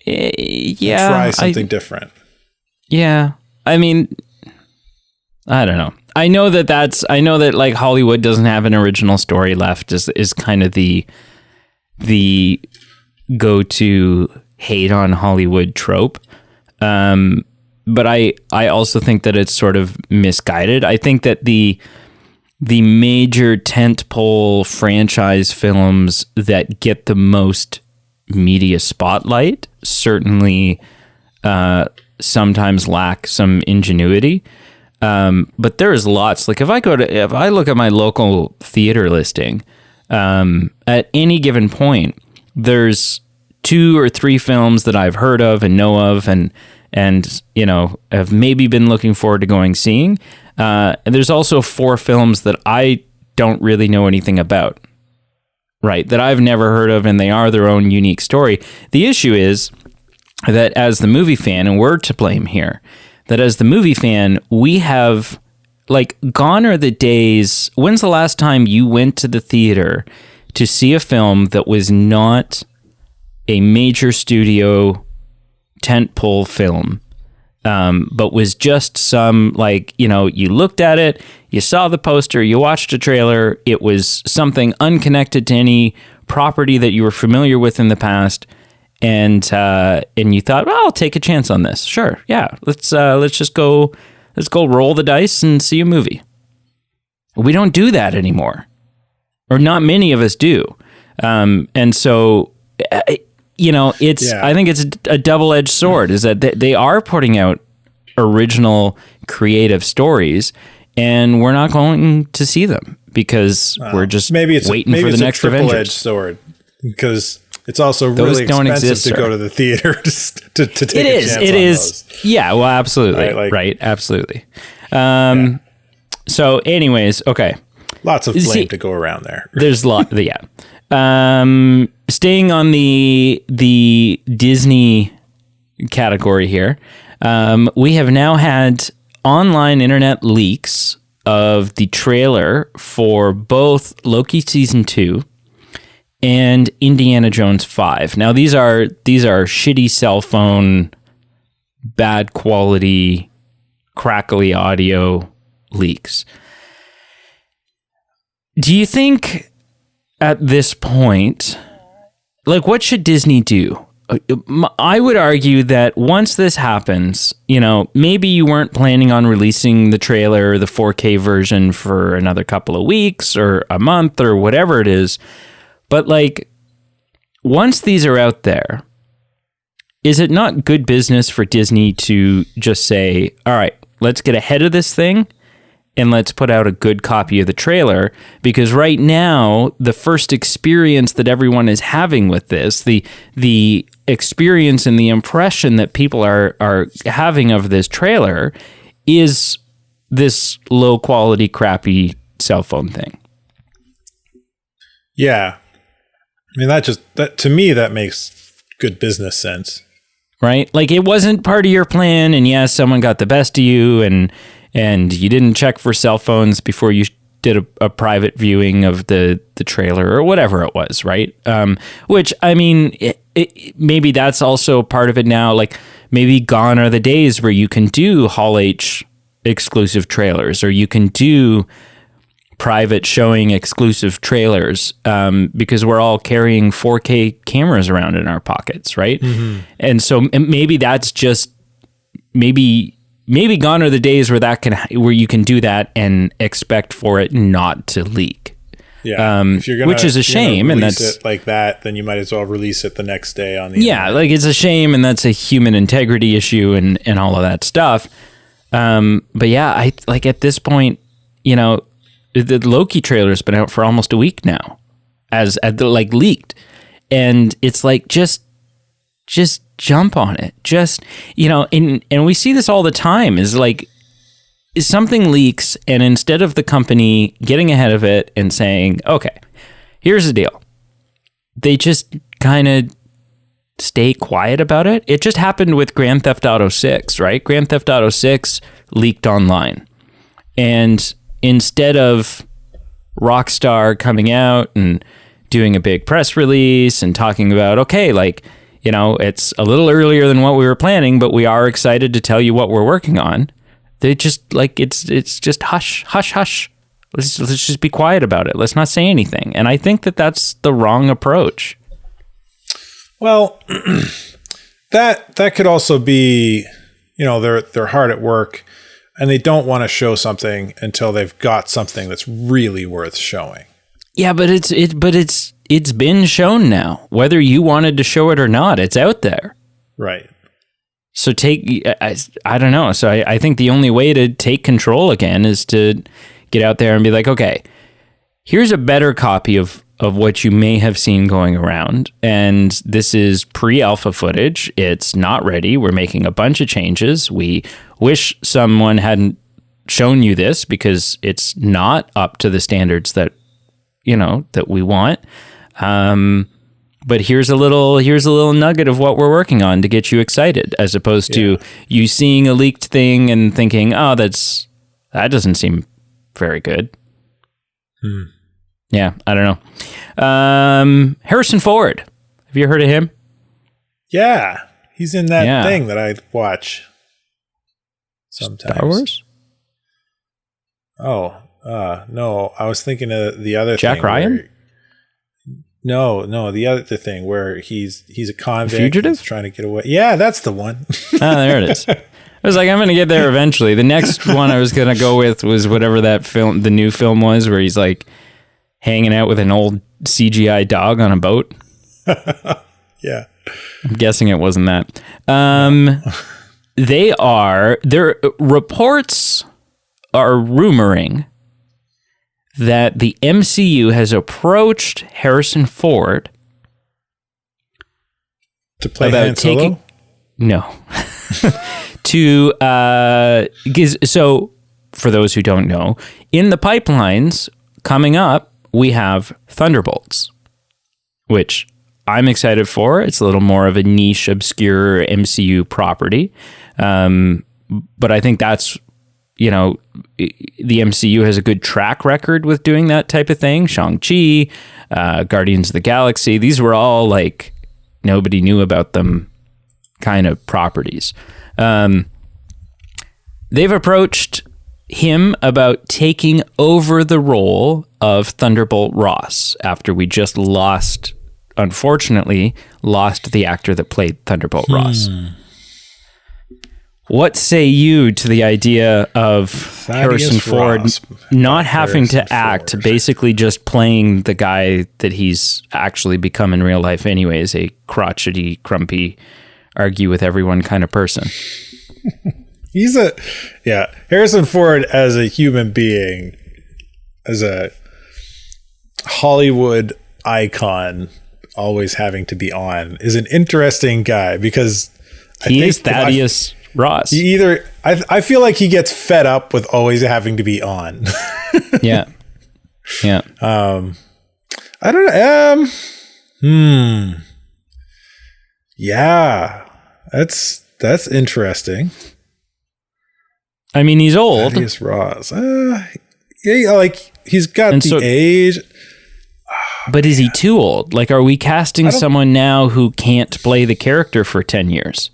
Try something different. Yeah. I mean, I don't know. I know that like Hollywood doesn't have an original story left is kind of the go-to hate on Hollywood trope. But I also think that it's sort of misguided. I think that the major tentpole franchise films that get the most media spotlight certainly sometimes lack some ingenuity. But there's lots. Like if I look at my local theater listing, at any given point, there's 2 or 3 films that I've heard of and know of and have maybe been looking forward to going seeing. And there's also 4 films that I don't really know anything about, right? That I've never heard of, and they are their own unique story. The issue is that as the movie fan, and we're to blame here, that as the movie fan, we have, like, gone are the days. When's the last time you went to the theater to see a film that was not a major studio tentpole film, but was just some, like, you looked at it, you saw the poster, you watched a trailer, it was something unconnected to any property that you were familiar with in the past, and you thought, well, I'll take a chance on this. Sure, yeah, let's go roll the dice and see a movie. We don't do that anymore, or not many of us do, and so it's. Yeah. I think it's a double-edged sword. Is that they are putting out original, creative stories, and we're not going to see them because we're just waiting for the next Avengers. Triple-edged sword, because it's also really expensive to go to the theater to take a chance on those. Yeah, well, absolutely. Right, absolutely. So anyways, okay. Lots of blame to go around there. There's a lot, yeah. Staying on the Disney category here, we have now had online internet leaks of the trailer for both Loki Season 2 and Indiana Jones 5. Now, these are shitty cell phone, bad quality, crackly audio leaks. Do you think at this point, like, what should Disney do? I would argue that once this happens, maybe you weren't planning on releasing the trailer or the 4K version for another couple of weeks or a month or whatever it is. But, like, once these are out there, is it not good business for Disney to just say, all right, let's get ahead of this thing and let's put out a good copy of the trailer? Because right now, the first experience that everyone is having with this, the experience and the impression that people are having of this trailer is this low quality, crappy cell phone thing. Yeah. I mean, that to me, that makes good business sense. Right? Like, it wasn't part of your plan, and yes, someone got the best of you, and you didn't check for cell phones before you did a private viewing of the trailer or whatever it was, right? Which, I mean, maybe that's also part of it now. Like, maybe gone are the days where you can do Hall H exclusive trailers, or you can do private showing exclusive trailers, because we're all carrying 4K cameras around in our pockets, right? Mm-hmm. And so maybe that's just maybe gone are the days where you can do that and expect for it not to leak. Yeah, which is a shame, and that's it like that. Then you might as well release it the next day on the internet. Like, it's a shame, and that's a human integrity issue, and all of that stuff. But yeah, I like at this point, the Loki trailer's been out for almost a week now, as like leaked, and it's like just jump on it. Just, you know, and we see this all the time. Is like something leaks, and instead of the company getting ahead of it and saying, okay, here's the deal, they just kind of stay quiet about it. It just happened with Grand Theft Auto 6, right? Grand Theft Auto 6 leaked online. And instead of Rockstar coming out and doing a big press release and talking about, okay, like, you know, it's a little earlier than what we were planning, but we are excited to tell you what we're working on. They just like, it's just hush, hush, hush. Let's just be quiet about it. Let's not say anything. And I think that that's the wrong approach. Well, that could also be, you know, they're hard at work and they don't want to show something until they've got something that's really worth showing. Yeah, but it's been shown now. Whether you wanted to show it or not, it's out there. Right. So I don't know. So I think the only way to take control again is to get out there and be like, okay, here's a better copy of what you may have seen going around. And this is pre-alpha footage. It's not ready. We're making a bunch of changes. We wish someone hadn't shown you this because it's not up to the standards that, you know, that we want. But here's a little nugget of what we're working on to get you excited, as opposed to you seeing a leaked thing and thinking, oh, that doesn't seem very good. Yeah, I don't know. Harrison Ford. Have you heard of him? Yeah, he's in that thing that I watch sometimes. Star Wars? Oh, no. I was thinking of the other Jack thing. Ryan? No, the other thing where he's a convict. Fugitive? He's trying to get away. Yeah, that's the one. Oh, there it is. I was like, I'm going to get there eventually. The next one I was going to go with was whatever the new film was, where he's like hanging out with an old CGI dog on a boat. Yeah. I'm guessing it wasn't that. Their reports are rumoring that the MCU has approached Harrison Ford to play Han Solo? No. So for those who don't know, in the pipelines coming up, we have Thunderbolts, which I'm excited for. It's a little more of a niche, obscure MCU property. But I think that's, you know, the MCU has a good track record with doing that type of thing. Shang-Chi, Guardians of the Galaxy, these were all like nobody knew about them kind of properties. They've approached him about taking over the role of Thunderbolt Ross after we just unfortunately lost the actor that played Thunderbolt Ross. What say you to the idea of Harrison Ford not having to act, basically just playing the guy that he's actually become in real life anyways, a crotchety, grumpy, argue with everyone kind of person? Harrison Ford as a human being, as a Hollywood icon, always having to be on, is an interesting guy because he is Thaddeus Ross. I feel like he gets fed up with always having to be on. Yeah. I don't know. Yeah, that's interesting. I mean, he's old. Thaddeus Ross. Like he's got the age. But is he too old? Like, are we casting someone now who can't play the character for 10 years?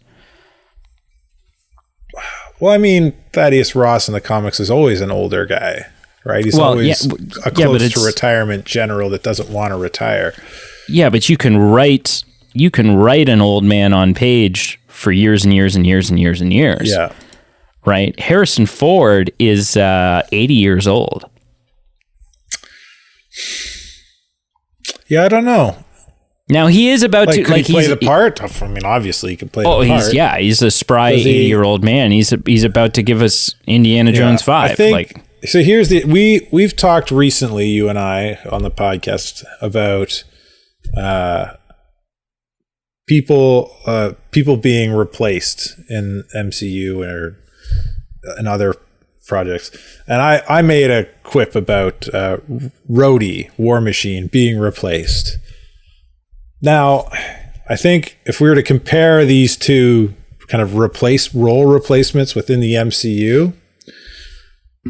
Well, I mean, Thaddeus Ross in the comics is always an older guy, right? He's always a close to retirement general that doesn't want to retire. Yeah, but you can write an old man on page for years and years and years and years and years. Yeah. Right? Harrison Ford is 80 years old. Yeah, I don't know. Now he is about to play the part. I mean, obviously he can play the part. He's a spry 80-year-old man. He's about to give us Indiana Jones 5. So here's we've talked recently, you and I, on the podcast about people being replaced in MCU or in other projects, and I made a quip about Rhodey, War Machine, being replaced. Now, I think if we were to compare these two kind of role replacements within the MCU,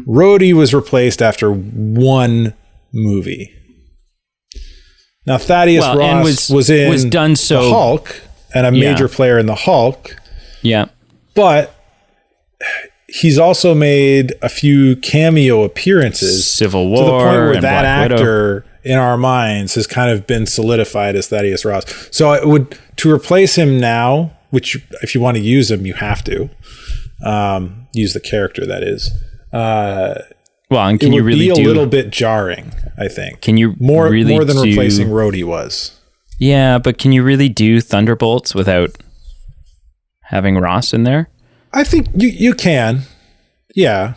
Rhodey was replaced after one movie. Now, Thaddeus Ross was done so the Hulk and a major player in the Hulk. Yeah. But he's also made a few cameo appearances. Civil War. To the point where and that Black actor Widow. In our minds has kind of been solidified as Thaddeus Ross. So to replace him now, which if you want to use him, you have to use the character, that is. Well, and can you really be a little bit jarring, I think. Can you more than replacing Rhodey was? Yeah, but can you really do Thunderbolts without having Ross in there? I think you can. Yeah.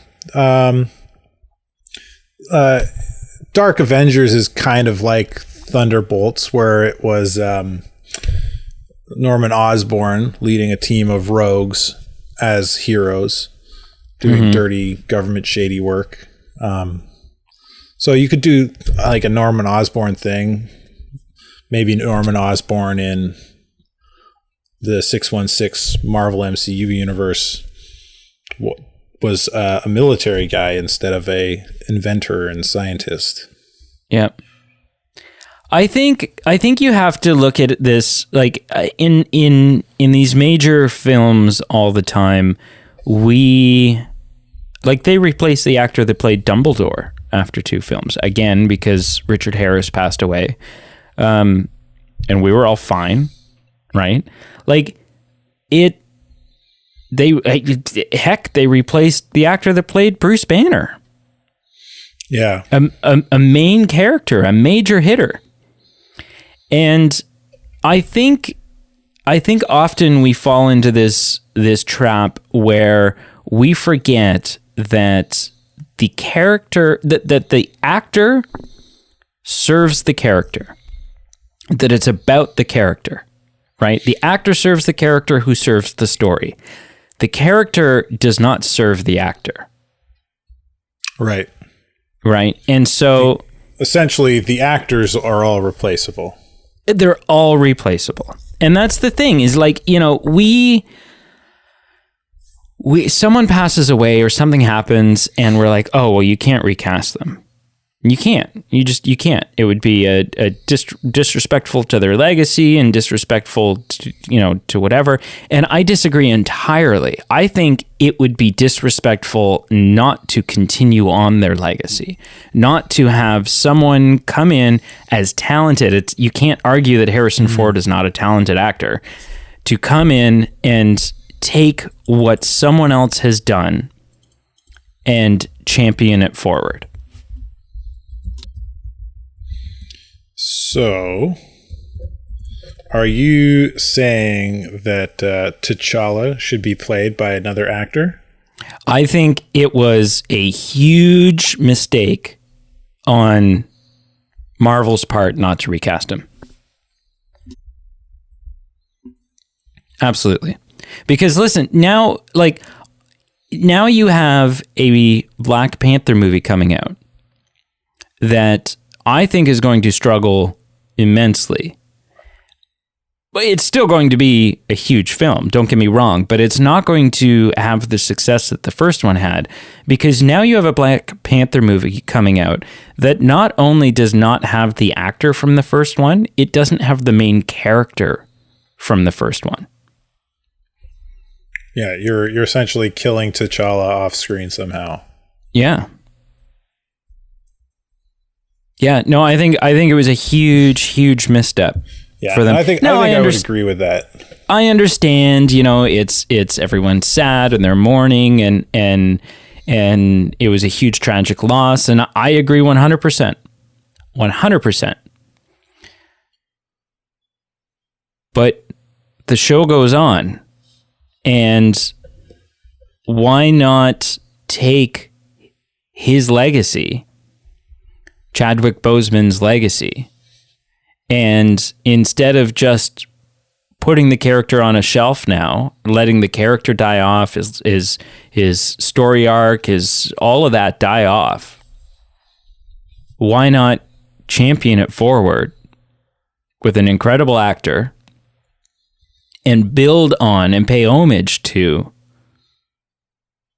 Dark Avengers is kind of like Thunderbolts, where it was Norman Osborn leading a team of rogues as heroes doing dirty government shady work. So you could do like a Norman Osborn thing, maybe Norman Osborn in the 616 Marvel MCU universe was a military guy instead of a inventor and scientist. Yeah. I think you have to look at this like in these major films all the time. They replaced the actor that played Dumbledore after 2 films, again because Richard Harris passed away, and we were all fine, right? Like they replaced the actor that played Bruce Banner. Yeah, a main character, a major hitter, and I think often we fall into this trap where we forget that the character that the actor serves the character, that it's about the character, right? The actor serves the character who serves the story. The character does not serve the actor. Right. And so essentially the actors are all replaceable. They're all replaceable. And that's the thing is like, you know, someone passes away or something happens and we're like, oh, well, you can't recast them. You can't. You can't. It would be a disrespectful to their legacy and disrespectful to whatever. And I disagree entirely. I think it would be disrespectful not to continue on their legacy, not to have someone come in as talented. You can't argue that Harrison Ford is not a talented actor. To come in and take what someone else has done and champion it forward. So, are you saying that T'Challa should be played by another actor? I think it was a huge mistake on Marvel's part not to recast him. Absolutely. Because listen, now you have a Black Panther movie coming out that I think is going to struggle immensely. But it's still going to be a huge film, don't get me wrong, but it's not going to have the success that the first one had, because now you have a Black Panther movie coming out that not only does not have the actor from the first one, it doesn't have the main character from the first one. Yeah, you're essentially killing T'Challa off screen somehow. Yeah. Yeah, no, I think it was a huge misstep for them. I think I would agree with that. I understand, it's everyone's sad and they're mourning and it was a huge tragic loss, and I agree 100%. 100%. But the show goes on, and why not take his legacy, Chadwick Boseman's legacy. And instead of just putting the character on a shelf now, letting the character die off, his story arc, all of that die off, why not champion it forward with an incredible actor and build on and pay homage to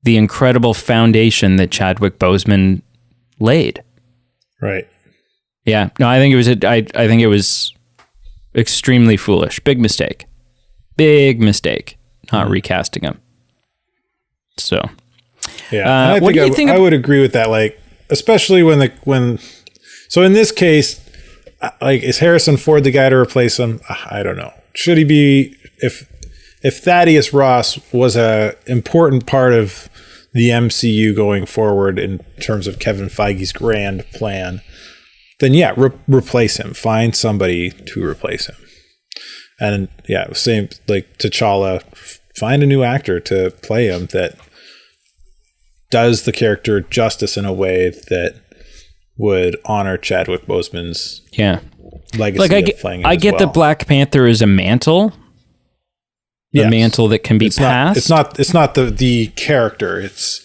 the incredible foundation that Chadwick Boseman laid? Right. Yeah. No, I think it was extremely foolish. Big mistake. Not recasting him. So, yeah. What do you think? I would agree with that. Like, especially so in this case, like, is Harrison Ford the guy to replace him? I don't know. Should he be? If Thaddeus Ross was a important part of the MCU going forward in terms of Kevin Feige's grand plan, then yeah, replace him. Find somebody to replace him. And yeah, same like T'Challa, find a new actor to play him that does the character justice in a way that would honor Chadwick Boseman's legacy of playing him I get that Black Panther is a mantle. A mantle that can be passed. It's not the character. It's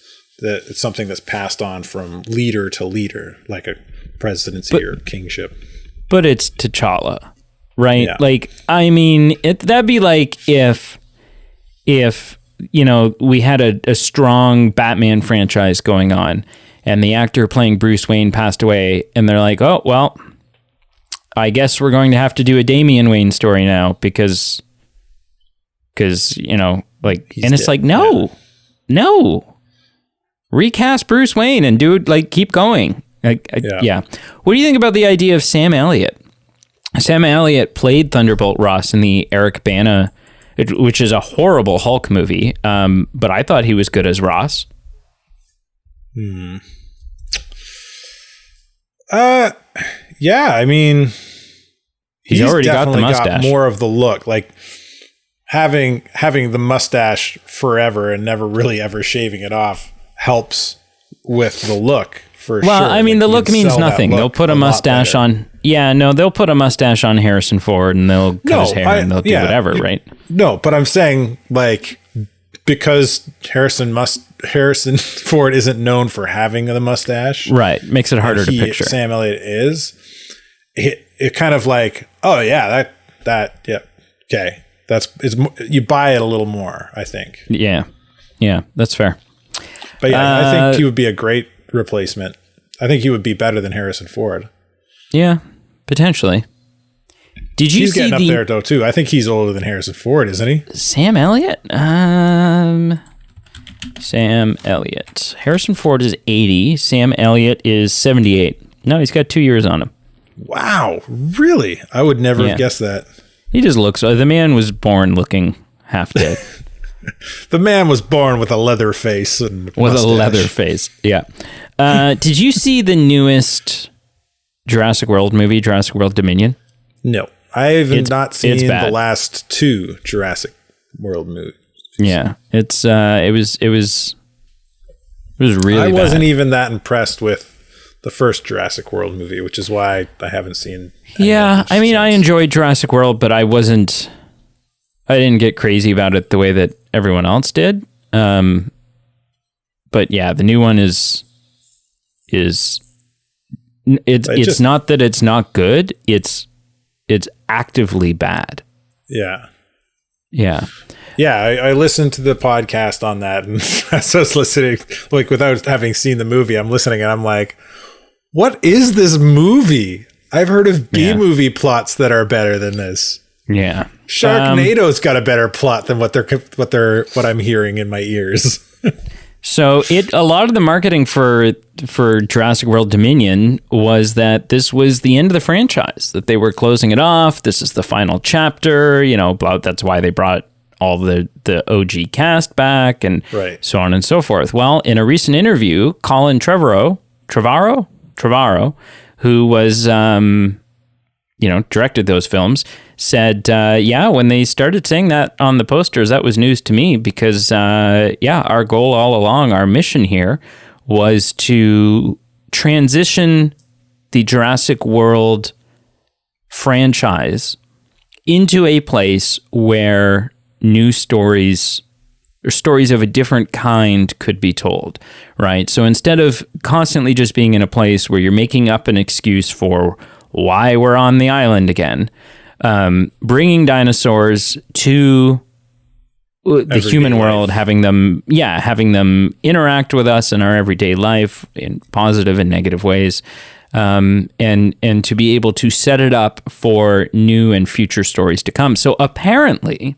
something that's passed on from leader to leader, like a presidency or kingship. But it's T'Challa, right? Yeah. Like, I mean, that'd be like if we had a strong Batman franchise going on, and the actor playing Bruce Wayne passed away, and they're like, oh well, I guess we're going to have to do a Damian Wayne story now because he's and it's dead. Like, no, recast Bruce Wayne and do it, like, keep going. Yeah. What do you think about the idea of Sam Elliott? Sam Elliott played Thunderbolt Ross in the Eric Bana, which is a horrible Hulk movie, but I thought he was good as Ross. Yeah, I mean, he's already got the mustache. Got more of the look, like having the mustache forever and never really ever shaving it off helps with the look for sure. Well, I mean, the look means nothing. They'll put a mustache on. Yeah, no, they'll put a mustache on Harrison Ford and they'll cut his hair and they'll do whatever, right? No, but I'm saying, like, because Harrison Ford isn't known for having the mustache, right? Makes it harder to picture. Sam Elliott is. It kind of like, oh yeah, okay. You buy it a little more, I think. Yeah, that's fair. But yeah, I think he would be a great replacement. I think he would be better than Harrison Ford. Yeah, potentially. Did you he's see getting up there though too? I think he's older than Harrison Ford, isn't he? Sam Elliott? Sam Elliott. Harrison Ford is 80. Sam Elliott is 78. No, he's got 2 years on him. Wow, really? I would never have guessed that. He just looks. The man was born looking half dead. The man was born with a leather face and with mustache. A leather face. Yeah. Did you see the newest Jurassic World movie, Jurassic World Dominion? No, I have not seen the last two Jurassic World movies. Yeah, it was really bad. I wasn't even that impressed with the first Jurassic World movie, which is why I haven't seen. Yeah, I mean, I enjoyed Jurassic World, but I didn't get crazy about it the way that everyone else did. But yeah, the new one it's not that it's not good. It's actively bad. Yeah. Yeah. Yeah, I listened to the podcast on that, and as I was listening, like, without having seen the movie, I'm listening and I'm like, what is this movie? I've heard of B-movie plots that are better than this. Yeah. Sharknado's got a better plot than what I'm hearing in my ears. So a lot of the marketing for Jurassic World Dominion was that this was the end of the franchise, that they were closing it off. This is the final chapter, that's why they brought all the OG cast back and so on and so forth. Well, in a recent interview, Colin Trevorrow, who was, directed those films, said, when they started saying that on the posters, that was news to me because, our goal all along, our mission here was to transition the Jurassic World franchise into a place where new stories or stories of a different kind could be told, right? So instead of constantly just being in a place where you're making up an excuse for why we're on the island again, bringing dinosaurs to the human world, having them interact with us in our everyday life in positive and negative ways, and to be able to set it up for new and future stories to come. So apparently,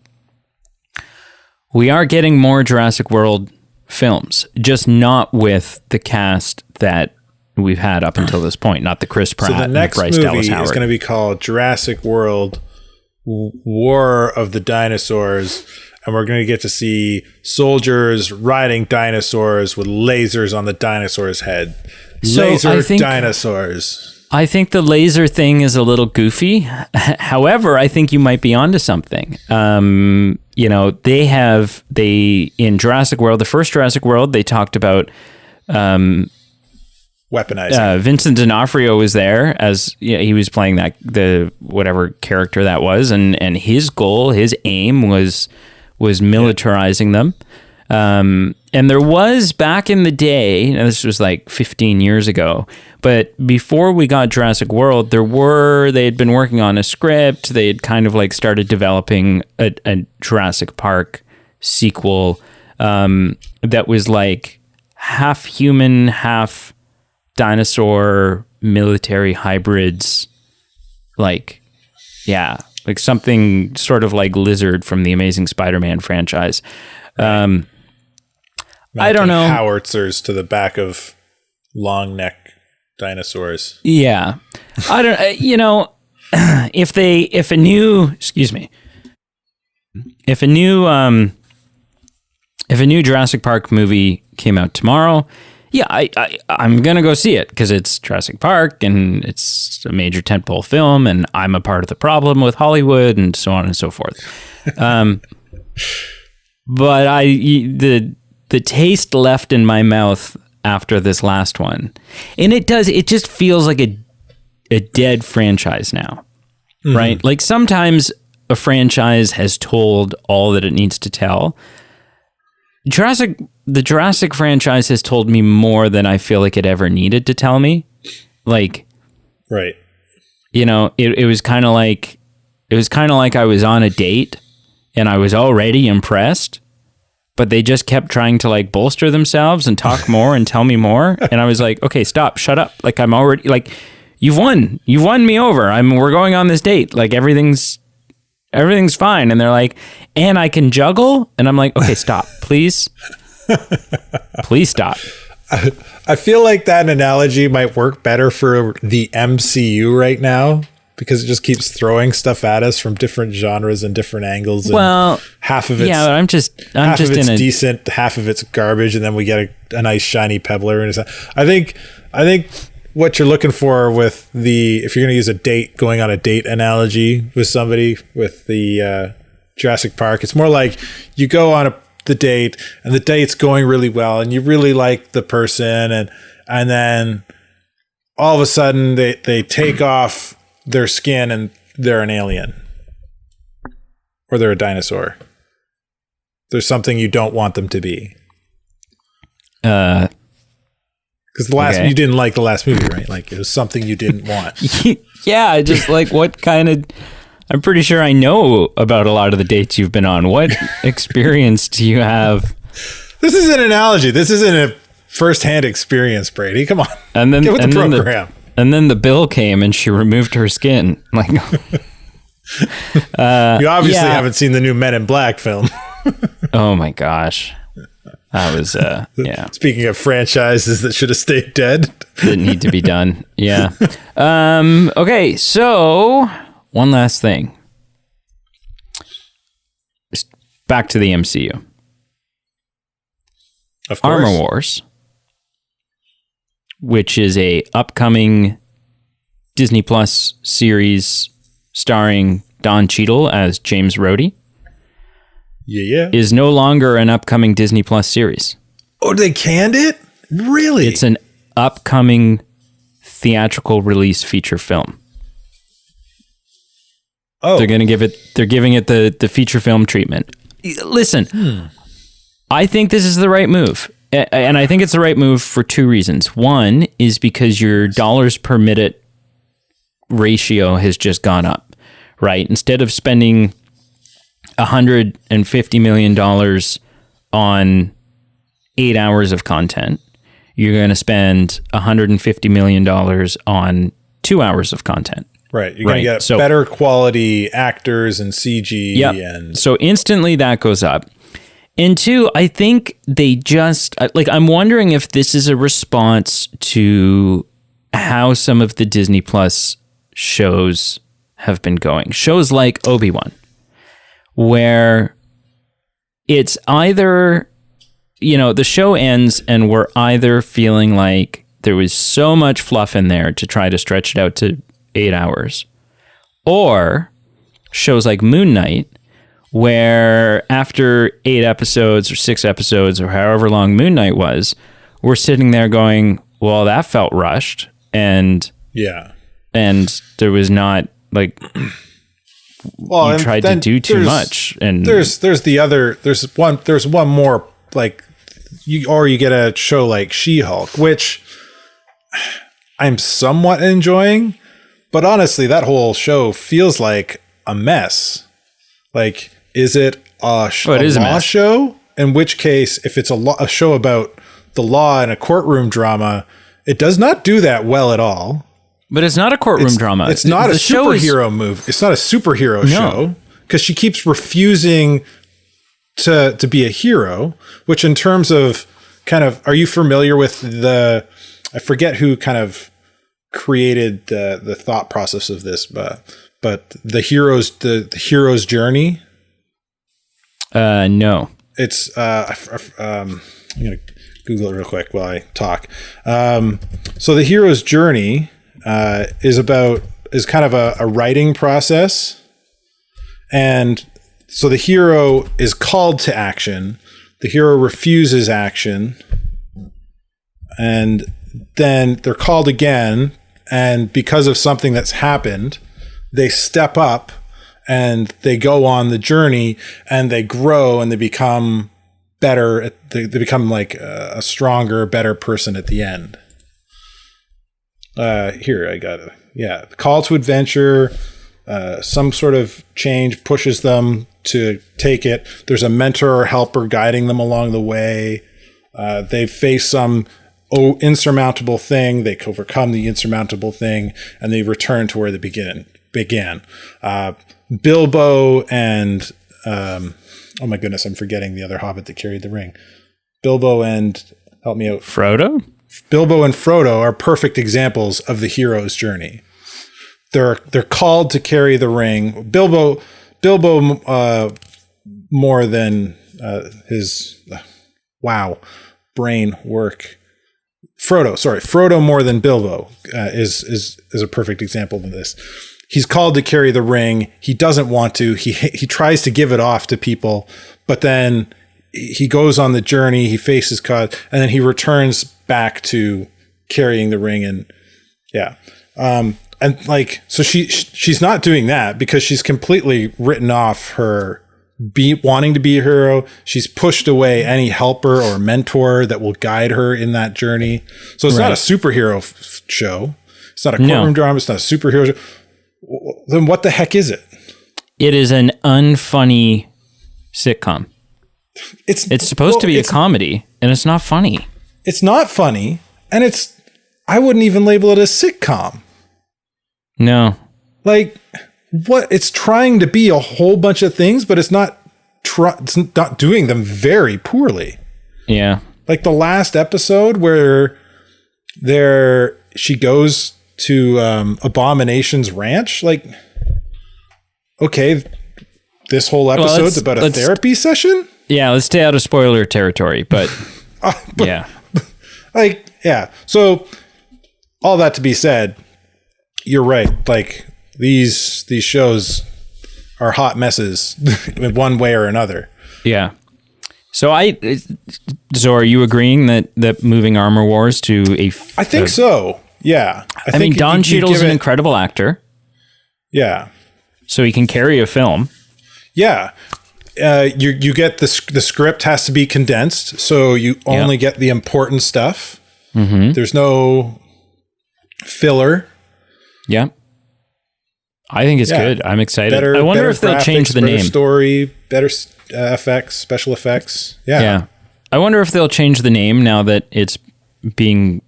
we are getting more Jurassic World films, just not with the cast that we've had up until this point, not the Chris Pratt so the next and the Bryce Dallas Howard. Movie is going to be called Jurassic World War of the Dinosaurs, and we're going to get to see soldiers riding dinosaurs with lasers on the dinosaurs' head. Dinosaurs. I think the laser thing is a little goofy. However, I think you might be onto something. They in Jurassic World, the first Jurassic World, they talked about weaponizing. Vincent D'Onofrio was there as he was playing the whatever character that was, and his goal, his aim was militarizing them. And there was back in the day, and this was like 15 years ago, but before we got Jurassic World, they had been working on a script. They had kind of like started developing a Jurassic Park sequel that was like half human, half dinosaur military hybrids. Like something sort of like Lizard from the Amazing Spider-Man franchise. I don't know. Howitzers to the back of long neck dinosaurs. Yeah. I don't, if a new Jurassic Park movie came out tomorrow, yeah, I'm going to go see it because it's Jurassic Park and it's a major tentpole film and I'm a part of the problem with Hollywood and so on and so forth. But the taste left in my mouth after this last one, and it just feels like a dead franchise now, right? Like sometimes a franchise has told all that it needs to tell. The Jurassic franchise has told me more than I feel like it ever needed to tell me. Like, right. It was kind of like I was on a date and I was already impressed, but they just kept trying to like bolster themselves and talk more and tell me more. And I was like, okay, stop, shut up. Like I'm already like, you've won me over. We're going on this date. Like everything's fine. And they're like, and I can juggle. And I'm like, okay, stop, please. Please stop. I feel like that analogy might work better for the MCU right now, because it just keeps throwing stuff at us from different genres and different angles. And well, half of it's I'm just decent, half of it's garbage, and then we get a nice shiny pebbler. And I think what you're looking for with if you're going to use going on a date analogy with somebody with the Jurassic Park, it's more like you go on the date and the date's going really well and you really like the person, and then all of a sudden they take off their skin and they're an alien or they're a dinosaur. There's something you don't want them to be. Because you didn't like the last movie, right? Like it was something you didn't want. Yeah, just like what kind of... I'm pretty sure I know about a lot of the dates you've been on. What experience do you have? This is an analogy. This isn't a first-hand experience, Brady. Come on. And then, get with the program. And then the bill came and she removed her skin. Like, you obviously haven't seen the new Men in Black film. Oh my gosh. That was, yeah. Speaking of franchises that should have stayed dead. Didn't need to be done. Yeah. Okay, so one last thing. Back to the MCU. Of course. Armor Wars, which is a upcoming Disney Plus series starring Don Cheadle as James Rhodey, is no longer an upcoming Disney Plus series. Oh, they canned it? Really? It's an upcoming theatrical release feature film. Oh, They're giving it the feature film treatment. Listen, I think this is the right move. And I think it's the right move for two reasons. One is because your dollars per minute ratio has just gone up, right? Instead of spending $150 million on 8 hours of content, you're going to spend $150 million on 2 hours of content. Right. You're going to get better quality actors and CG. Yep. And so instantly that goes up. And two, I think they just, like, I'm wondering if this is a response to how some of the Disney Plus shows have been going. Shows like Obi-Wan, where it's either, the show ends and we're either feeling like there was so much fluff in there to try to stretch it out to 8 hours, or shows like Moon Knight, where after 8 episodes or 6 episodes or however long Moon Knight was, we're sitting there going, well, that felt rushed. And there was not like, you tried to do too much. And there's one more, like, you get a show like She-Hulk, which I'm somewhat enjoying, but honestly, that whole show feels like a mess. Like, is it a law show? In which case, if it's a show about the law and a courtroom drama, it does not do that well at all. But it's not a courtroom drama. It's not a superhero movie. It's not a superhero show, because she keeps refusing to be a hero, which in terms of kind of, are you familiar with I forget who kind of created the thought process of this, but the hero's journey. No, it's I'm gonna Google it real quick while I talk. So the hero's journey is kind of a writing process, and so the hero is called to action. The hero refuses action, and then they're called again, and because of something that's happened, they step up and they go on the journey and they grow and they become better. They become like a stronger, better person at the end. Here, I got it. Yeah. Call to adventure. Some sort of change pushes them to take it. There's a mentor or helper guiding them along the way. They face some insurmountable thing. They overcome the insurmountable thing, and they return to where they began. Bilbo and oh my goodness, I'm forgetting the other hobbit that carried the ring. Bilbo and, help me out, Frodo? Bilbo and Frodo are perfect examples of the hero's journey. They're called to carry the ring. Bilbo more than his brain work. Frodo more than Bilbo is a perfect example of this. He's called to carry the ring. He doesn't want to. He tries to give it off to people, but then he goes on the journey. He faces God, and then he returns back to carrying the ring. And and like, so she's not doing that because she's completely written off her wanting to be a hero. She's pushed away any helper or mentor that will guide her in that journey. So it's not a superhero show. It's not a courtroom drama. It's not a superhero show. Then what the heck is it? It is an unfunny sitcom. It's supposed to be a comedy, and it's not funny. It's not funny, and I wouldn't even label it a sitcom. No. Like, what? It's trying to be a whole bunch of things, but it's not doing them very poorly. Yeah. Like the last episode where she goes to Abomination's ranch. Like, okay, this whole episode's about a therapy session? Yeah, let's stay out of spoiler territory, but yeah. Like, yeah. So all that to be said, you're right. Like, these shows are hot messes in one way or another. Yeah. So so are you agreeing that moving Armor Wars to I think so. Yeah. I mean, Don Cheadle's an incredible actor. Yeah. So he can carry a film. Yeah. You get the script has to be condensed, so you only get the important stuff. Mm-hmm. There's no filler. Yeah. I think it's good. I'm excited. I wonder if they'll change the name. Story, better effects, special effects. Yeah. Yeah. I wonder if they'll change the name now that it's being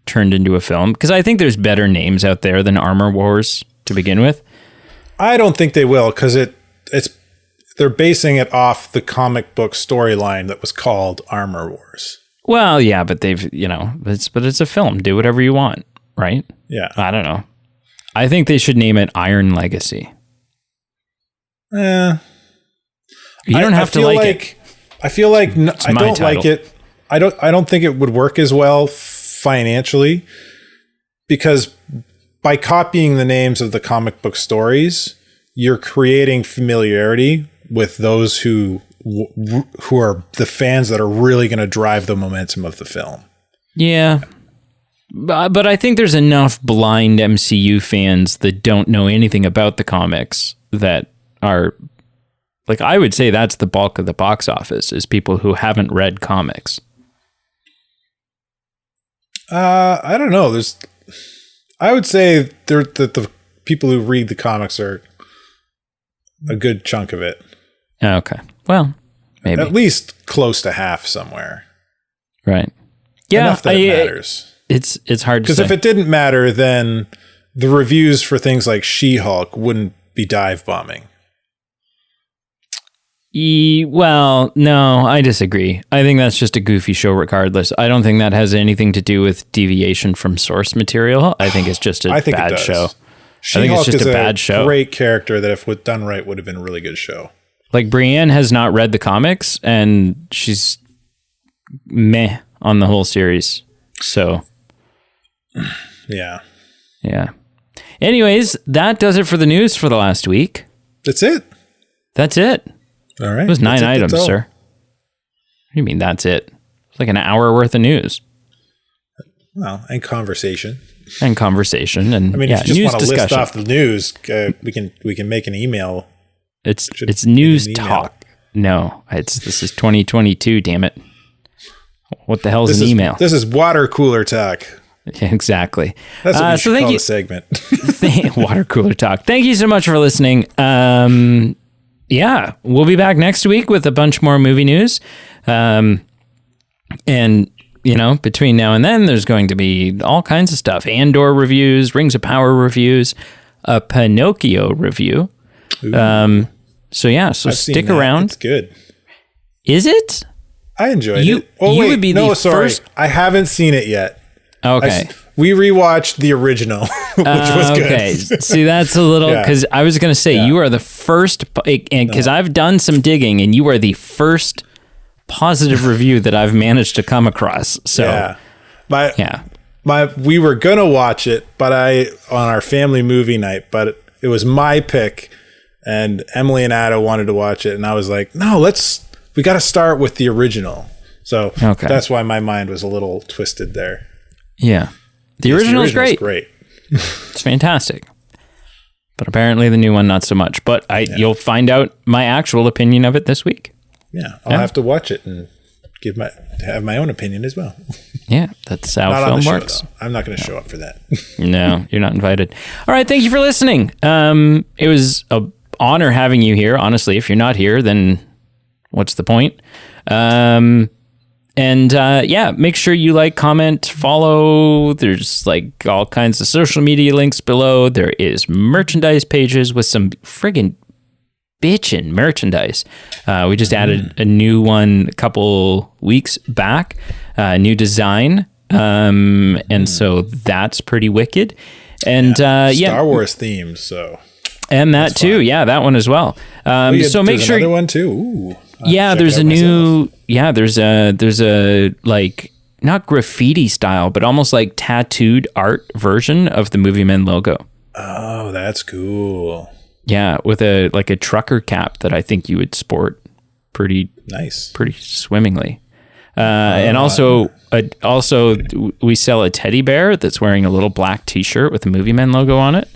turned into a film, because I think there's better names out there than Armor Wars to begin with. I don't think they will, because they're basing it off the comic book storyline that was called Armor Wars. Well, yeah, but it's a film. Do whatever you want, right? Yeah. I don't know. I think they should name it Iron Legacy. You don't have to like it. I feel like I don't like it. I don't think it would work as well financially, because by copying the names of the comic book stories, you're creating familiarity with those who are the fans that are really going to drive the momentum of the film. Yeah. But I think there's enough blind MCU fans that don't know anything about the comics that are, like, I would say that's the bulk of the box office, is people who haven't read comics. I don't know. I would say that the people who read the comics are a good chunk of it. Okay. Well, maybe. At least close to half somewhere. Right. Yeah. Enough that it matters. It's hard to say. Because if it didn't matter, then the reviews for things like She-Hulk wouldn't be dive bombing. Well, no, I disagree. I think that's just a goofy show regardless. I don't think that has anything to do with deviation from source material. I think it's just a bad show. She-Hulk is a bad show. Great character that, if done right, would have been a really good show. Like, Brienne has not read the comics, and she's meh on the whole series. So, yeah. Anyways, that does it for the news for the last week. That's it. All right. It was 9 items, sir. What do you mean that's it? It's like an hour worth of news. Well, and conversation. And I mean, if you just want to list off the news, we can make an email. It's news talk. No, this is 2022. Damn it! What the hell is an email? This is water cooler talk. Yeah, exactly. That's what we should call the segment. Water cooler talk. Thank you so much for listening. Yeah, we'll be back next week with a bunch more movie news. And, between now and then, there's going to be all kinds of stuff. Andor reviews, Rings of Power reviews, a Pinocchio review. So stick around. It's good. Is it? I enjoyed it. Would be first. I haven't seen it yet. Okay. We rewatched the original, which was good. Okay. See, that's a little, because I was going to say, you are the first, and because I've done some digging, and you are the first positive review that I've managed to come across. So, we were going to watch it, but on our family movie night, but it was my pick, and Emily and Ada wanted to watch it, and I was like, no, we got to start with the original. So that's why my mind was a little twisted there. Yeah. The original is great. It's fantastic. But apparently the new one, not so much. But you'll find out my actual opinion of it this week. Yeah. I'll have to watch it and have my own opinion as well. Yeah. That's how film works. I'm not going to show up for that. No, you're not invited. All right. Thank you for listening. It was an honor having you here. Honestly, if you're not here, then what's the point? Make sure you like, comment, follow. There's like all kinds of social media links below. There is merchandise pages with some friggin' bitchin' merchandise. We just added a new one a couple weeks back, new design. And so that's pretty wicked. And Star Wars themes. So. And that too. Fun. Yeah, that one as well. So make sure. Another one too. Ooh. There's a like, not graffiti style, but almost like tattooed art version of the Movie Men logo. Oh, that's cool. Yeah, with a trucker cap that I think you would sport pretty Nice. pretty swimmingly. And also we sell a teddy bear that's wearing a little black T-shirt with the Movie Men logo on it.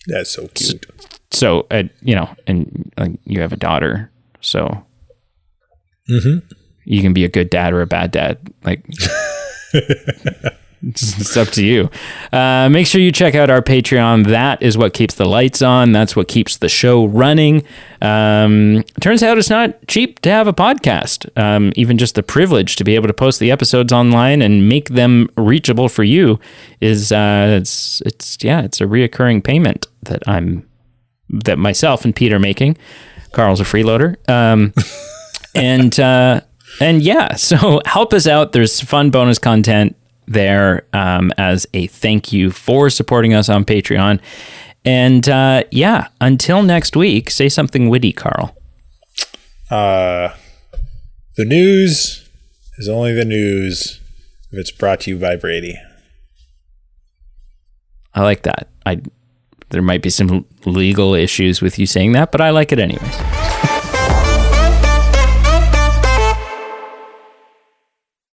That's so cute. So you know, and you have a daughter, so you can be a good dad or a bad dad. Like, it's up to you. Make sure you check out our Patreon. That is what keeps the lights on. That's what keeps the show running. Turns out it's not cheap to have a podcast. Even just the privilege to be able to post the episodes online and make them reachable for you is it's a reoccurring payment that myself and Pete are making. Carl's a freeloader. And yeah, so help us out. There's fun bonus content there as a thank you for supporting us on Patreon. And until next week, say something witty, Carl. The news is only the news if it's brought to you by Brady. I like that. There might be some legal issues with you saying that, but I like it anyways.